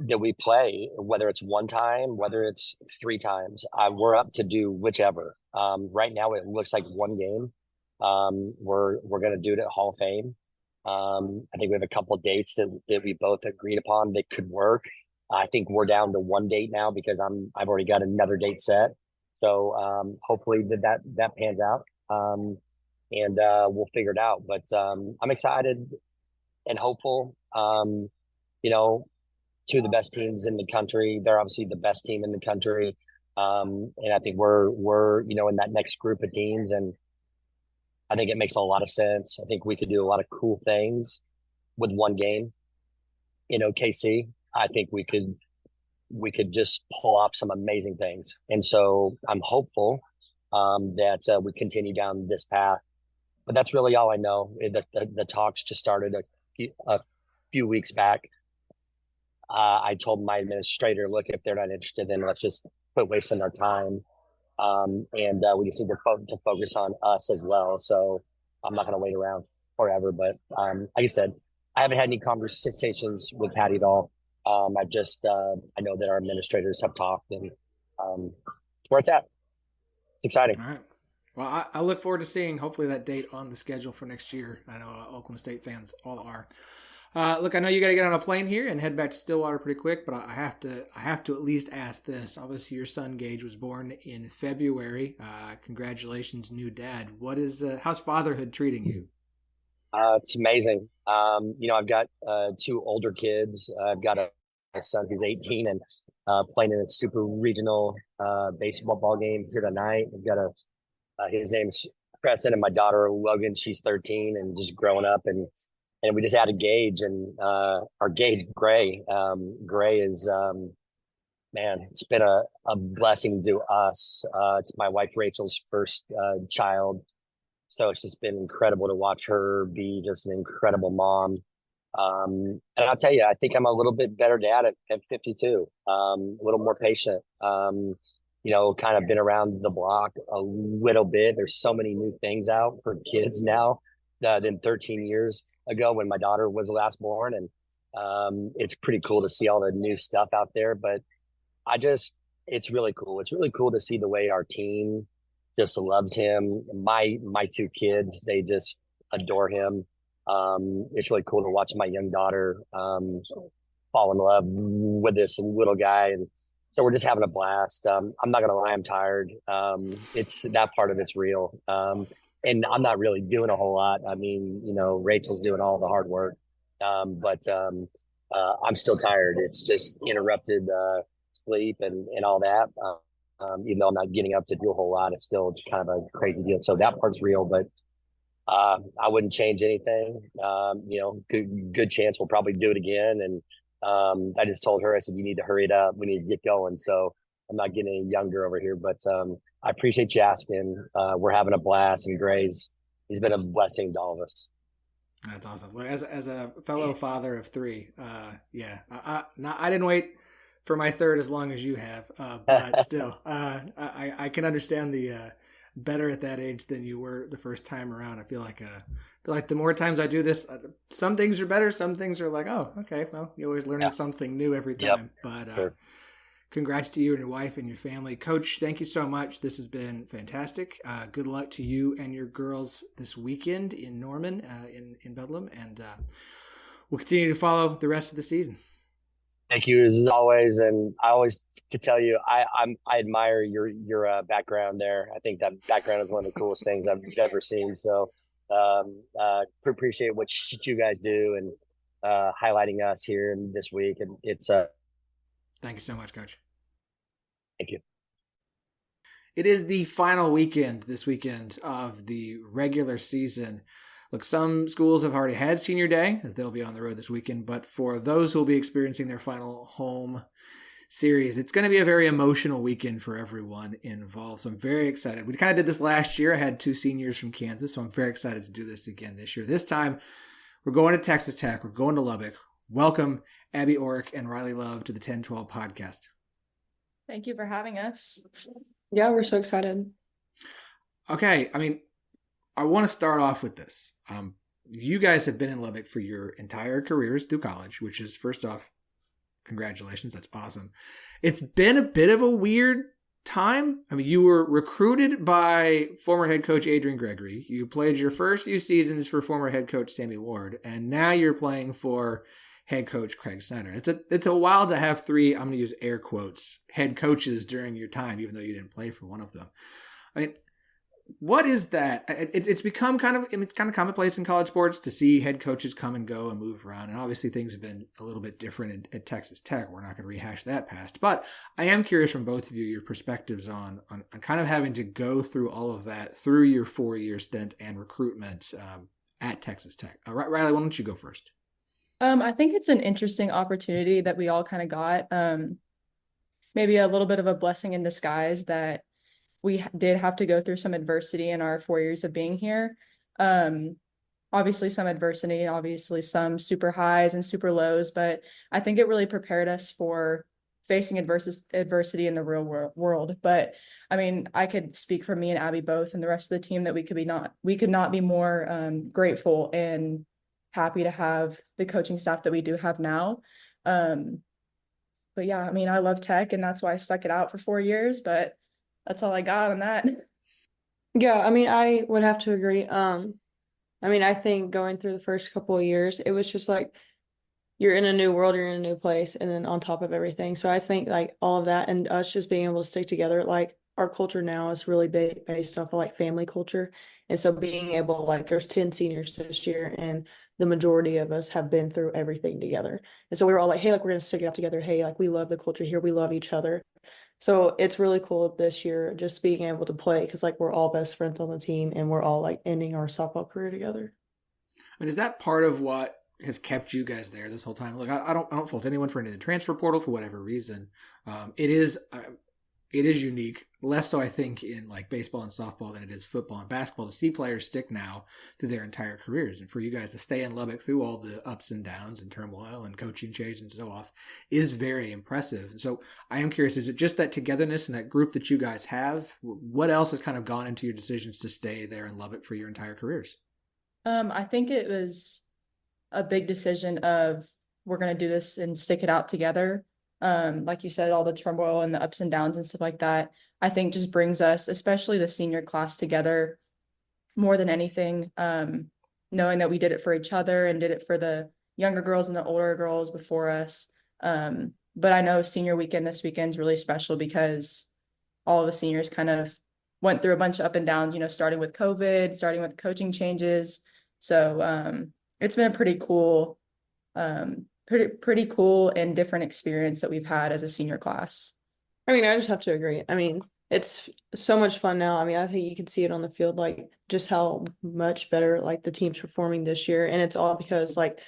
that we play, whether it's one time, whether it's 3 times. We're up to do whichever. Right now, it looks like one game. We're going to do it at Hall of Fame. I think we have a couple of dates that we both agreed upon that could work. I think we're down to 1 date now because I've already got another date set. So hopefully that pans out, and we'll figure it out. But I'm excited and hopeful. Two of the best teams in the country. They're obviously the best team in the country, and I think we're in that next group of teams, and I think it makes a lot of sense. I think we could do a lot of cool things with one game in OKC. I think we could just pull off some amazing things. And so I'm hopeful that we continue down this path. But that's really all I know. The talks just started a few weeks back. I told my administrator, look, if they're not interested, then let's just quit wasting our time. And we just need to focus on us as well. So I'm not going to wait around forever. But like I said, I haven't had any conversations with Patty at all. I know that our administrators have talked, and where it's at. It's exciting. All right. Well, I look forward to seeing hopefully that date on the schedule for next year. I know Oklahoma State fans all are. Look, I know you got to get on a plane here and head back to Stillwater pretty quick, but I have to at least ask this. Obviously, your son Gage was born in February. Congratulations, new dad. How's fatherhood treating you? It's amazing. I've got 2 older kids. I've got a son who's 18 and playing in a super regional baseball game here tonight. We've got his name's Preston, and my daughter Logan, she's 13 and just growing up, and we just added Gage, and our Gage Gray. Gray is man, it's been a blessing to us. It's my wife Rachel's first child, so it's just been incredible to watch her be just an incredible mom. And I'll tell you, I think I'm a little bit better dad at 52, a little more patient, kind of been around the block a little bit. There's so many new things out for kids now than 13 years ago when my daughter was last born. And it's pretty cool to see all the new stuff out there, but it's really cool. It's really cool to see the way our team just loves him. My two kids, they just adore him. It's really cool to watch my young daughter fall in love with this little guy, and so we're just having a blast. I'm not gonna lie, I'm tired. It's that part of it's real, and I'm not really doing a whole lot. I mean, Rachel's doing all the hard work, but I'm still tired. It's just interrupted sleep and all that. Even though I'm not getting up to do a whole lot, it's still kind of a crazy deal. So that part's real, but I wouldn't change anything. Good chance we'll probably do it again. And I just told her, I said, you need to hurry it up. We need to get going. So I'm not getting any younger over here, but I appreciate you asking. We're having a blast, and Gray's, he's been a blessing to all of us. That's awesome. Well, as a fellow father of three, I didn't wait for my third as long as you have, but still, I can understand the better at that age than you were the first time around. I feel like the more times I do this, some things are better, some things are like, oh, okay, well, you're always learning something new every time. Yep. But sure. Congrats to you and your wife and your family. Coach, thank you so much. This has been fantastic. Good luck to you and your girls this weekend in Norman, in Bedlam, and we'll continue to follow the rest of the season. Thank you as always, and I always to tell you I admire your background there. I think that background is one of the coolest things I've ever seen. So appreciate what you guys do and highlighting us here this week. And it's thank you so much, Coach. Thank you. It is the final weekend this weekend of the regular season. Look, some schools have already had senior day as they'll be on the road this weekend, but for those who will be experiencing their final home series, it's going to be a very emotional weekend for everyone involved. So I'm very excited. We kind of did this last year. I had two seniors from Kansas, so I'm very excited to do this again this year. This time, we're going to Texas Tech. We're going to Lubbock. Welcome, Abbie Orrick and Riley Love to the 10-12 podcast. Thank you for having us. Yeah, we're so excited. Okay, I want to start off with this. You guys have been in Lubbock for your entire careers through college, which is, first off, congratulations. That's awesome. It's been a bit of a weird time. You were recruited by former head coach Adrian Gregory. You played your first few seasons for former head coach Sammy Ward, and now you're playing for head coach Craig Snyder. It's a while to have three, I'm going to use air quotes, head coaches during your time, even though you didn't play for one of them. What is that? It's become it's kind of commonplace in college sports to see head coaches come and go and move around. And obviously things have been a little bit different at Texas Tech. We're not going to rehash that past. But I am curious from both of you, your perspectives on kind of having to go through all of that through your 4-year stint and recruitment at Texas Tech. Riley, why don't you go first? I think it's an interesting opportunity that we all kind of got. Maybe a little bit of a blessing in disguise that we did have to go through some adversity in our 4 years of being here. Obviously some adversity, obviously some super highs and super lows, but I think it really prepared us for facing adversity in the real world. But I could speak for me and Abbie both and the rest of the team that we could not be more grateful and happy to have the coaching staff that we do have now. But yeah, I love Tech, and that's why I stuck it out for 4 years, but that's all I got on that. Yeah, I would have to agree. I think going through the first couple of years, it was just like you're in a new world, you're in a new place, and then on top of everything. So I think all of that and us just being able to stick together, our culture now is really based off of family culture. And so being able, there's 10 seniors this year, and the majority of us have been through everything together. And so we were all like, hey, like we're gonna stick it out together. Hey, like we love the culture here. We love each other. So it's really cool this year just being able to play because like we're all best friends on the team and we're all like ending our softball career together. And is that part of what has kept you guys there this whole time? Look, I don't fault anyone for any of the transfer portal for whatever reason. It is unique, less so I think in like baseball and softball than it is football and basketball to see players stick now through their entire careers, and for you guys to stay in Lubbock through all the ups and downs and turmoil and coaching change and so off is very impressive. So I am curious, is it just that togetherness and that group that you guys have? What else has kind of gone into your decisions to stay there in Lubbock for your entire careers? I think it was a big decision of we're going to do this and stick it out together. Like you said, all the turmoil and the ups and downs and stuff like that, I think just brings us, especially the senior class, together more than anything. Knowing that we did it for each other and did it for the younger girls and the older girls before us. But I know senior weekend this weekend is really special because all of the seniors kind of went through a bunch of up and downs, starting with COVID, starting with coaching changes. So it's been a pretty cool and different experience that we've had as a senior class. I mean, I just have to agree. I mean, it's so much fun now. I mean, I think you can see it on the field, like just how much better like the team's performing this year. And it's all because like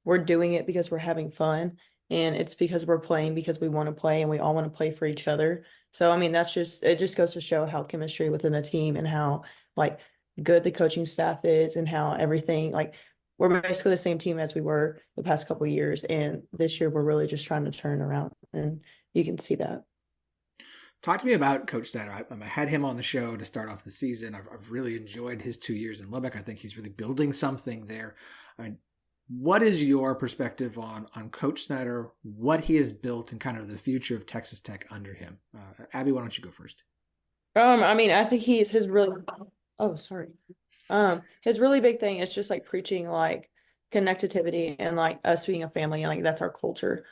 we're doing it because we're having fun, and it's because we're playing because we want to play and we all want to play for each other. So, I mean, it just goes to show how chemistry within a team and how like good the coaching staff is and how everything, like we're basically the same team as we were the past couple of years. And this year we're really just trying to turn around, and you can see that. Talk to me about Coach Snyder. I had him on the show to start off the season. I've really enjoyed his 2 years in Lubbock. I think he's really building something there. I mean, what is your perspective on Coach Snyder, what he has built, and kind of the future of Texas Tech under him? Abbie, why don't you go first? I mean, I think his really his really big thing is just like preaching like connectivity and like us being a family, and like that's our culture.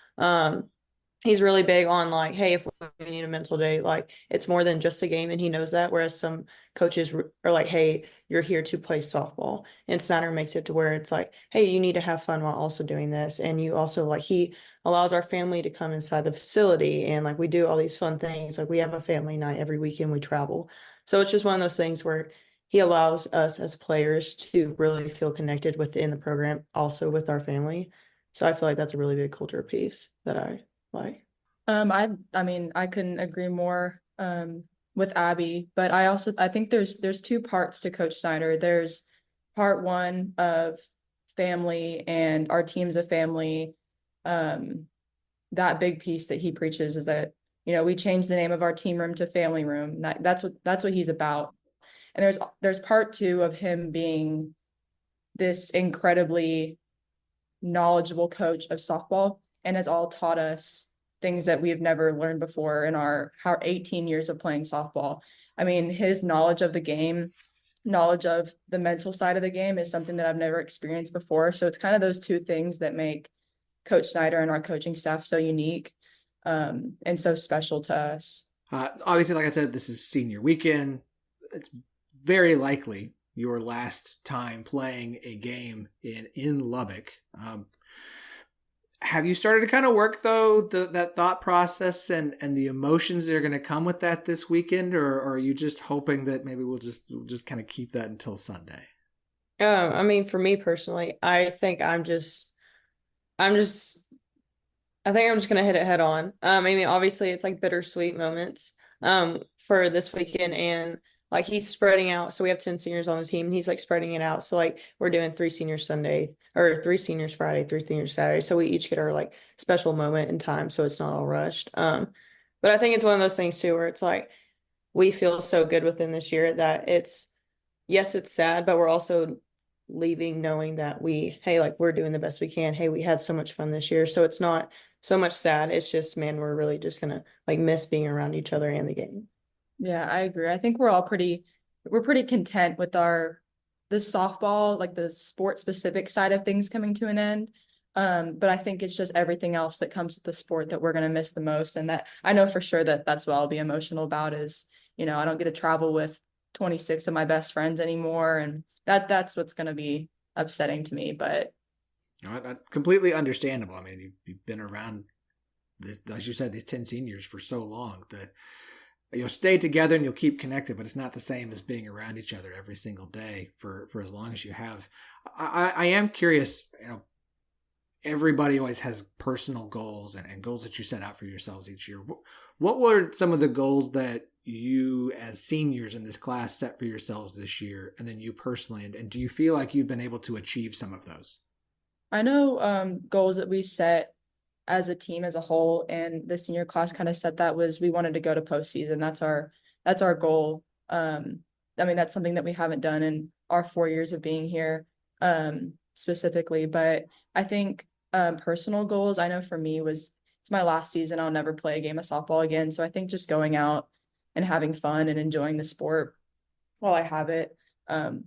He's really big on like, hey, if we need a mental day, like it's more than just a game, and he knows that. Whereas some coaches are like, hey, you're here to play softball, and Snyder makes it to where it's like, hey, you need to have fun while also doing this, and you also like he allows our family to come inside the facility, and like we do all these fun things. Like we have a family night every weekend, we travel, so it's just one of those things where he allows us as players to really feel connected within the program, also with our family. So I feel like that's a really big culture piece that I like. I mean, I couldn't agree more with Abbie, but I think there's two parts to Coach Snyder. There's part one of family and our team's a family. That big piece that he preaches is that, we changed the name of our team room to family room. That's what he's about. And there's part two of him being this incredibly knowledgeable coach of softball and has all taught us things that we have never learned before in our 18 years of playing softball. I mean, his knowledge of the game, knowledge of the mental side of the game is something that I've never experienced before. So it's kind of those two things that make Coach Snyder and our coaching staff so unique and so special to us. Obviously, like I said, this is senior weekend. It's very likely your last time playing a game in Lubbock. Have you started to kind of work, though, that thought process and the emotions that are going to come with that this weekend, or are you just hoping that maybe we'll just kind of keep that until Sunday? I mean, for me personally, I think I'm just going to hit it head on. I mean, obviously it's like bittersweet moments for this weekend, and like he's spreading out. So we have 10 seniors on the team, and he's like spreading it out. So like we're doing 3 seniors Sunday, or 3 seniors Friday, 3 seniors Saturday. So we each get our like special moment in time, so it's not all rushed. But I think it's one of those things too, where it's like we feel so good within this year that it's sad, but we're also leaving knowing that we're doing the best we can. Hey, we had so much fun this year. So it's not so much sad. It's just, man, we're really just gonna like miss being around each other and the game. Yeah, I agree. I think we're pretty content with the softball, like the sport specific side of things coming to an end. But I think it's just everything else that comes with the sport that we're going to miss the most. And that I know for sure that's what I'll be emotional about is, I don't get to travel with 26 of my best friends anymore. And that's what's going to be upsetting to me. But Completely understandable. I mean, you've been around, this, as you said, these 10 seniors for so long that you'll stay together and you'll keep connected, but it's not the same as being around each other every single day for as long as you have. I am curious, everybody always has personal goals and goals that you set out for yourselves each year. What were some of the goals that you as seniors in this class set for yourselves this year, and then you personally, and do you feel like you've been able to achieve some of those? I know goals that we set as a team as a whole, and the senior class kind of set that was we wanted to go to postseason. That's our goal. I mean, that's something that we haven't done in our 4 years of being here specifically, but I think personal goals, I know for me was it's my last season. I'll never play a game of softball again. So I think just going out and having fun and enjoying the sport while I have it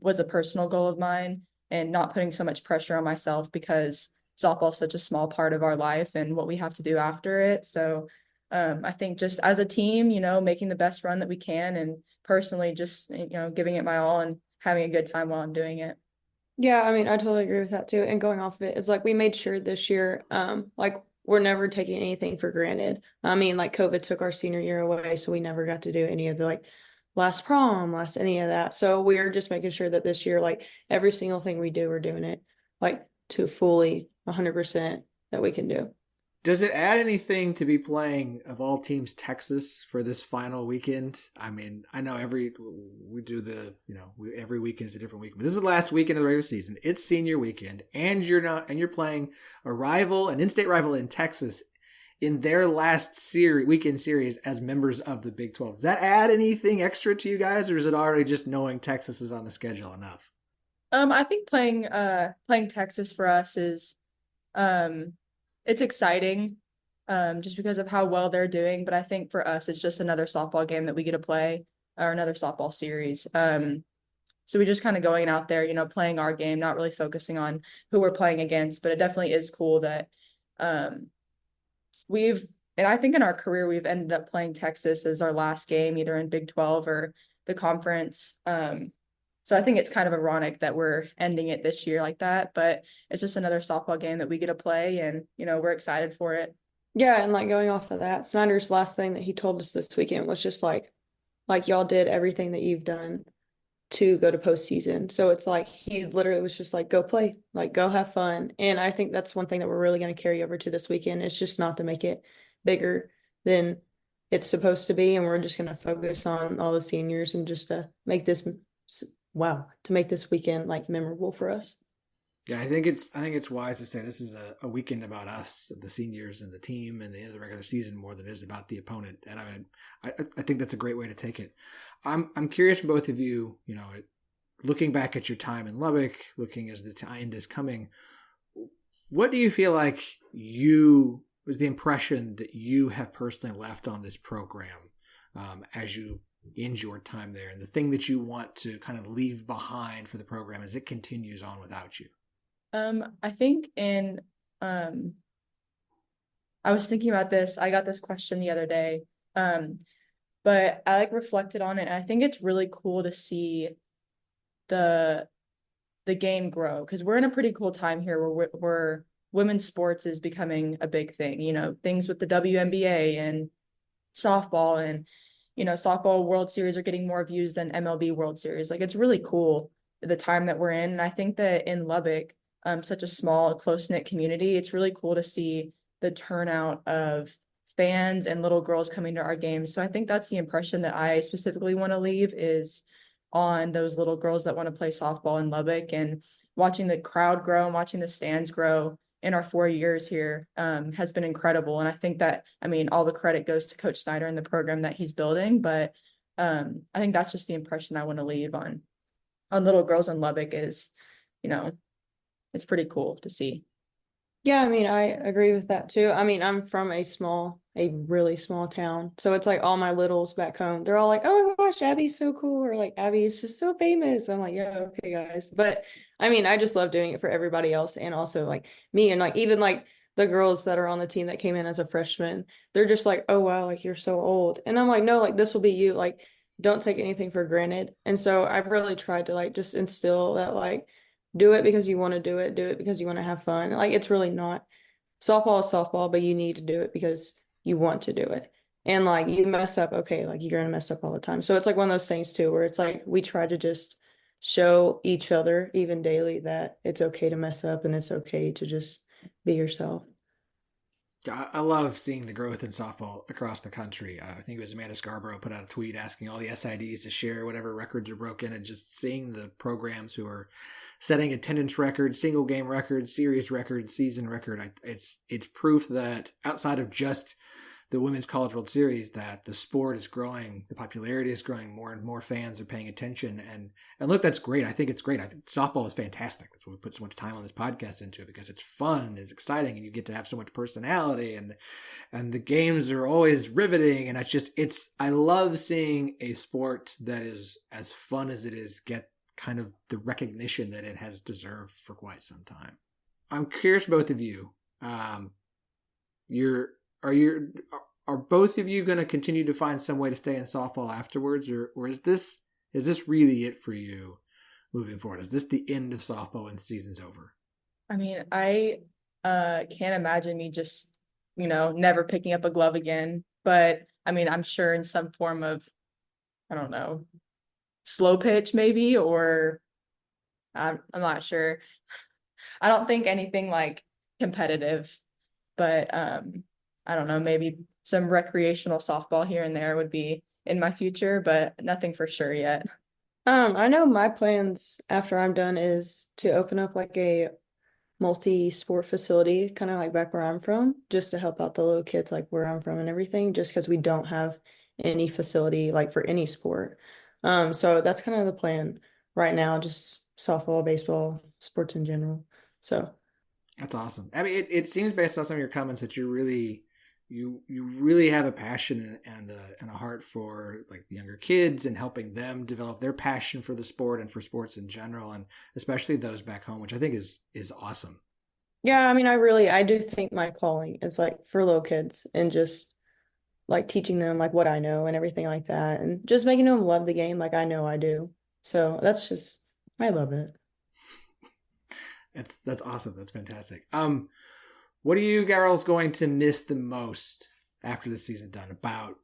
was a personal goal of mine, and not putting so much pressure on myself because softball is such a small part of our life and what we have to do after it. So I think just as a team, making the best run that we can, and personally just, giving it my all and having a good time while I'm doing it. Yeah, I mean, I totally agree with that too. And going off of it, it's like we made sure this year, like we're never taking anything for granted. I mean, like COVID took our senior year away, so we never got to do any of the like last prom, last any of that. So we're just making sure that this year, like every single thing we do, we're doing it like to fully 100% that we can do. Does it add anything to be playing, of all teams, Texas for this final weekend? I mean, I know every weekend is a different weekend, but this is the last weekend of the regular season. It's senior weekend, and you're playing a rival, an in-state rival in Texas, in their last weekend series as members of the Big 12. Does that add anything extra to you guys, or is it already just knowing Texas is on the schedule enough? I think playing Texas for us is it's exciting just because of how well they're doing. But I think for us, it's just another softball game that we get to play, or another softball series. So we're just kind of going out there, playing our game, not really focusing on who we're playing against. But it definitely is cool that and I think in our career, we've ended up playing Texas as our last game, either in Big 12 or the conference. So I think it's kind of ironic that we're ending it this year like that, but it's just another softball game that we get to play, and, we're excited for it. Yeah, and like going off of that, Snyder's last thing that he told us this weekend was just like y'all did everything that you've done to go to postseason. So it's like he literally was just like, go play, like go have fun. And I think that's one thing that we're really going to carry over to this weekend. It's just not to make it bigger than it's supposed to be, and we're just going to focus on all the seniors and just to make this weekend like memorable for us. Yeah, I think it's wise to say this is a weekend about us, the seniors and the team, and the end of the regular season more than it is about the opponent. And I think that's a great way to take it. I'm curious, both of you, looking back at your time in Lubbock, looking as the end is coming, what do you feel like was the impression that you have personally left on this program as you end your time there, and the thing that you want to kind of leave behind for the program as it continues on without you? I think I was thinking about this. I got this question the other day, but I reflected on it. And I think it's really cool to see the game grow, because we're in a pretty cool time here where women's sports is becoming a big thing. Things with the WNBA and softball, and softball World Series are getting more views than MLB World Series. Like, it's really cool the time that we're in. And I think that in Lubbock, such a small, close-knit community, it's really cool to see the turnout of fans and little girls coming to our games. So I think that's the impression that I specifically want to leave, is on those little girls that want to play softball in Lubbock, and watching the crowd grow and watching the stands grow in our 4 years here has been incredible. And I think that, all the credit goes to Coach Snyder and the program that he's building, but I think that's just the impression I want to leave on little girls in Lubbock is, it's pretty cool to see. Yeah, I agree with that too. I'm from a really small town. So it's like all my littles back home, they're all like, oh my gosh, Abbie's so cool. Or like, Abbie is just so famous. I'm like, yeah, okay, guys. But I just love doing it for everybody else. And also like me, and like, even like the girls that are on the team that came in as a freshman, they're just like, oh wow, like you're so old. And I'm like, no, like this will be you. Like, don't take anything for granted. And so I've really tried to like just instill that like do it because you want to do it because you want to have fun. Like it's really not. Softball is softball, but you need to do it because you want to do it. And like you mess up, okay, like you're gonna mess up all the time. So it's like one of those things too, where it's like we try to just show each other even daily that it's okay to mess up and it's okay to just be yourself. I love seeing the growth in softball across the country. I think it was Amanda Scarborough put out a tweet asking all the SIDs to share whatever records are broken, and just seeing the programs who are setting attendance records, single game records, series records, season record. It's proof that outside of just the Women's College World Series, that the sport is growing, the popularity is growing, more and more fans are paying attention. And look, that's great. I think it's great. I think softball is fantastic. That's why we put so much time on this podcast into it, because it's fun, it's exciting, and you get to have so much personality, and the games are always riveting. And I love seeing a sport that is as fun as it is get kind of the recognition that it has deserved for quite some time. I'm curious, both of you, are both of you going to continue to find some way to stay in softball afterwards, or is this really it for you moving forward? Is this the end of softball when the season's over? I mean, I can't imagine me just, never picking up a glove again. But I mean, I'm sure in some form of, I don't know, slow pitch maybe, or I'm not sure. I don't think anything like competitive, but I don't know, maybe some recreational softball here and there would be in my future, but nothing for sure yet. I know my plans after I'm done is to open up like a multi-sport facility, kind of like back where I'm from, just to help out the little kids like where I'm from and everything, just because we don't have any facility like for any sport. So that's kind of the plan right now, just softball, baseball, sports in general. So that's awesome. I mean, it seems based on some of your comments that you really have a passion and a heart for like the younger kids and helping them develop their passion for the sport and for sports in general, and especially those back home, which I think is awesome. Yeah, I mean, I do think my calling is like for little kids and just like teaching them like what I know and everything like that, and just making them love the game like I know I do. So I love it. That's awesome. That's fantastic. What are you girls going to miss the most after the season done about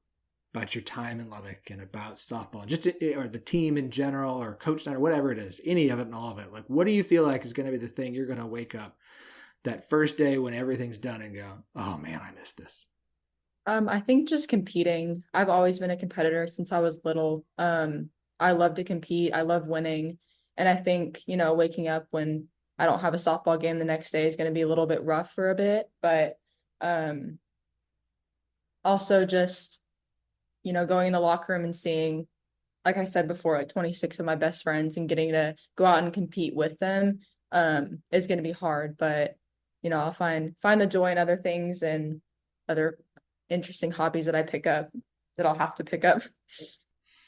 your time in Lubbock and about softball, or the team in general, or coach night, or whatever it is, any of it and all of it? Like, what do you feel like is going to be the thing you're going to wake up that first day when everything's done and go, oh man, I missed this? I think just competing. I've always been a competitor since I was little. I love to compete. I love winning. And I think, waking up when I don't have a softball game the next day is going to be a little bit rough for a bit, but also just, going in the locker room and seeing, like I said before, like 26 of my best friends and getting to go out and compete with them is going to be hard, but, I'll find the joy in other things and other interesting hobbies that I pick up that I'll have to pick up.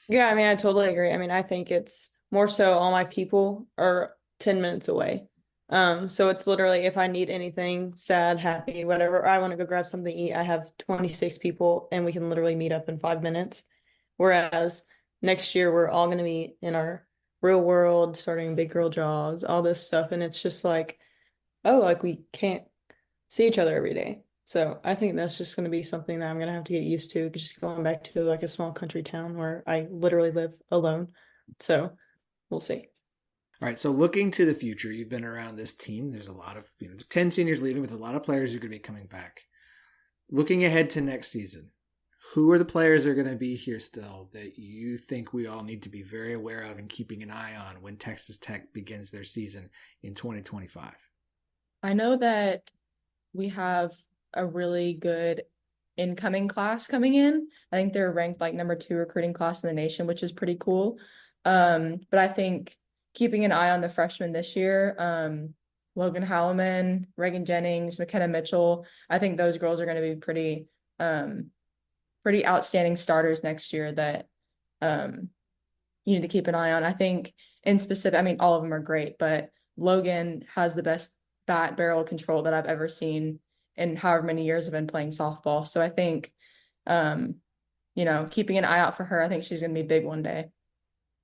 Yeah, I mean, I totally agree. I mean, I think it's more so all my people are 10 minutes away. So it's literally if I need anything, sad, happy, whatever, I want to go grab something to eat, I have 26 people and we can literally meet up in 5 minutes. Whereas next year we're all going to be in our real world, starting big girl jobs, all this stuff. And it's just like, oh, like we can't see each other every day. So I think that's just going to be something that I'm going to have to get used to, just going back to like a small country town where I literally live alone. So we'll see. All right, so looking to the future, you've been around this team. There's a lot of, 10 seniors leaving, but there's a lot of players who are going to be coming back. Looking ahead to next season, who are the players that are going to be here still that you think we all need to be very aware of and keeping an eye on when Texas Tech begins their season in 2025? I know that we have a really good incoming class coming in. I think they're ranked like number 2 recruiting class in the nation, which is pretty cool. But I think keeping an eye on the freshmen this year, Logan Halliman, Reagan Jennings, McKenna Mitchell, I think those girls are going to be pretty outstanding starters next year that you need to keep an eye on. I think in specific, I mean, all of them are great, but Logan has the best bat barrel control that I've ever seen in however many years I've been playing softball. So I think, keeping an eye out for her, I think she's going to be big one day.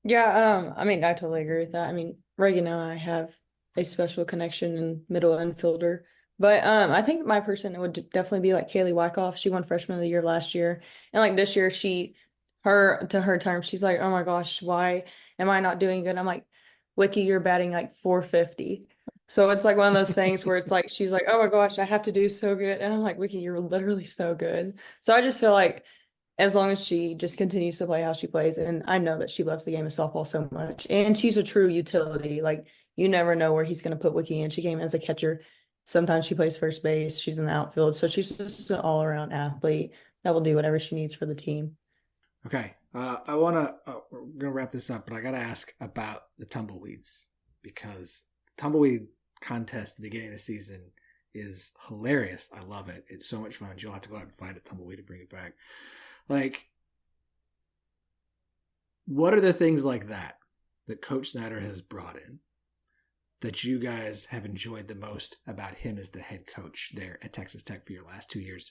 Yeah, I mean, I totally agree with that. I mean, Reagan and I have a special connection in middle infielder. But I think my person would definitely be like Kaylee Wyckoff. She won Freshman of the Year last year, and like this year, her terms, she's like, oh my gosh, why am I not doing good? I'm like, Wiki, you're batting like 450. So it's like one of those things where it's like she's like, oh my gosh, I have to do so good, and I'm like, Wiki, you're literally so good. So I just feel like as long as she just continues to play how she plays, and I know that she loves the game of softball so much, and she's a true utility. Like you never know where he's going to put Wiki in. She came as a catcher. Sometimes she plays first base. She's in the outfield. So she's just an all-around athlete that will do whatever she needs for the team. Okay. We're going to wrap this up, but I got to ask about the tumbleweeds, because the tumbleweed contest at the beginning of the season is hilarious. I love it. It's so much fun. You'll have to go out and find a tumbleweed to bring it back. Like, what are the things like that Coach Snyder has brought in that you guys have enjoyed the most about him as the head coach there at Texas Tech for your last 2 years?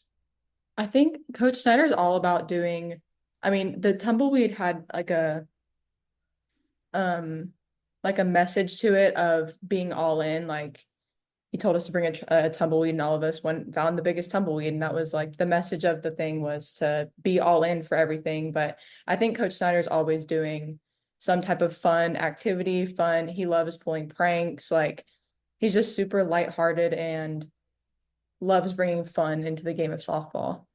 I think Coach Snyder is all about doing, I mean, the tumbleweed had like a message to it of being all in. Like he told us to bring a tumbleweed, and all of us found the biggest tumbleweed. And that was like the message of the thing was to be all in for everything. But I think Coach Snyder's always doing some type of fun activity, He loves pulling pranks. Like he's just super lighthearted and loves bringing fun into the game of softball.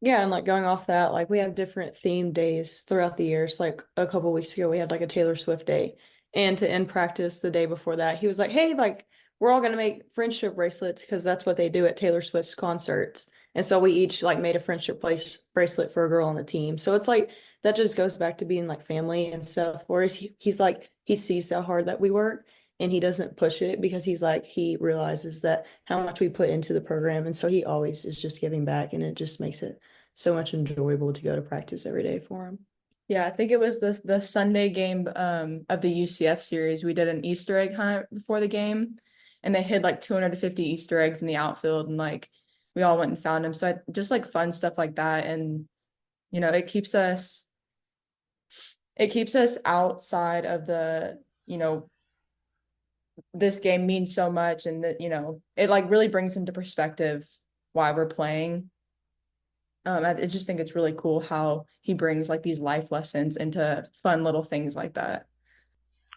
Yeah, and like going off that, like we have different theme days throughout the years. Like a couple of weeks ago, we had like a Taylor Swift day. And to end practice the day before that, he was like, hey, like we're all going to make friendship bracelets because that's what they do at Taylor Swift's concerts. And so we each like made a friendship bracelet for a girl on the team. So it's like, that just goes back to being like family and stuff. Whereas he's like, he sees how hard that we work and he doesn't push it because he's like, he realizes that how much we put into the program. And so he always is just giving back, and it just makes it so much enjoyable to go to practice every day for him. Yeah, I think it was the Sunday game of the UCF series. We did an Easter egg hunt before the game, and they hid like 250 Easter eggs in the outfield, and like we all went and found them. So just like fun stuff like that, and you know, it keeps us outside of the, you know, this game means so much, and that, you know, it like really brings into perspective why we're playing. I just think it's really cool how he brings like these life lessons into fun little things like that.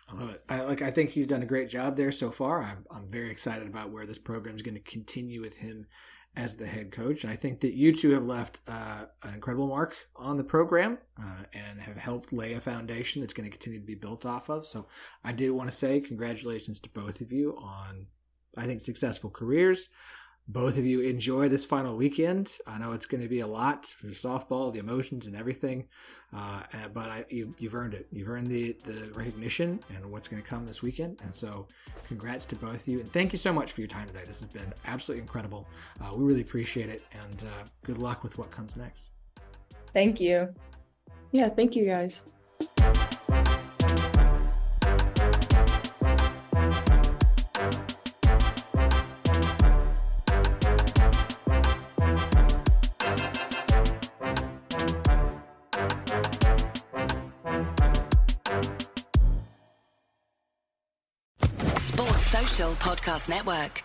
I love it. I think he's done a great job there so far. I'm very excited about where this program is going to continue with him as the head coach. And I think that you two have left an incredible mark on the program and have helped lay a foundation that's going to continue to be built off of. So I did want to say congratulations to both of you on, I think, successful careers. Both of you enjoy this final weekend. I know it's going to be a lot for softball, the emotions and everything, but you've earned it. You've earned the recognition and what's going to come this weekend. And so congrats to both of you. And thank you so much for your time today. This has been absolutely incredible. We really appreciate it. And good luck with what comes next. Thank you. Yeah, thank you guys. Podcast Network.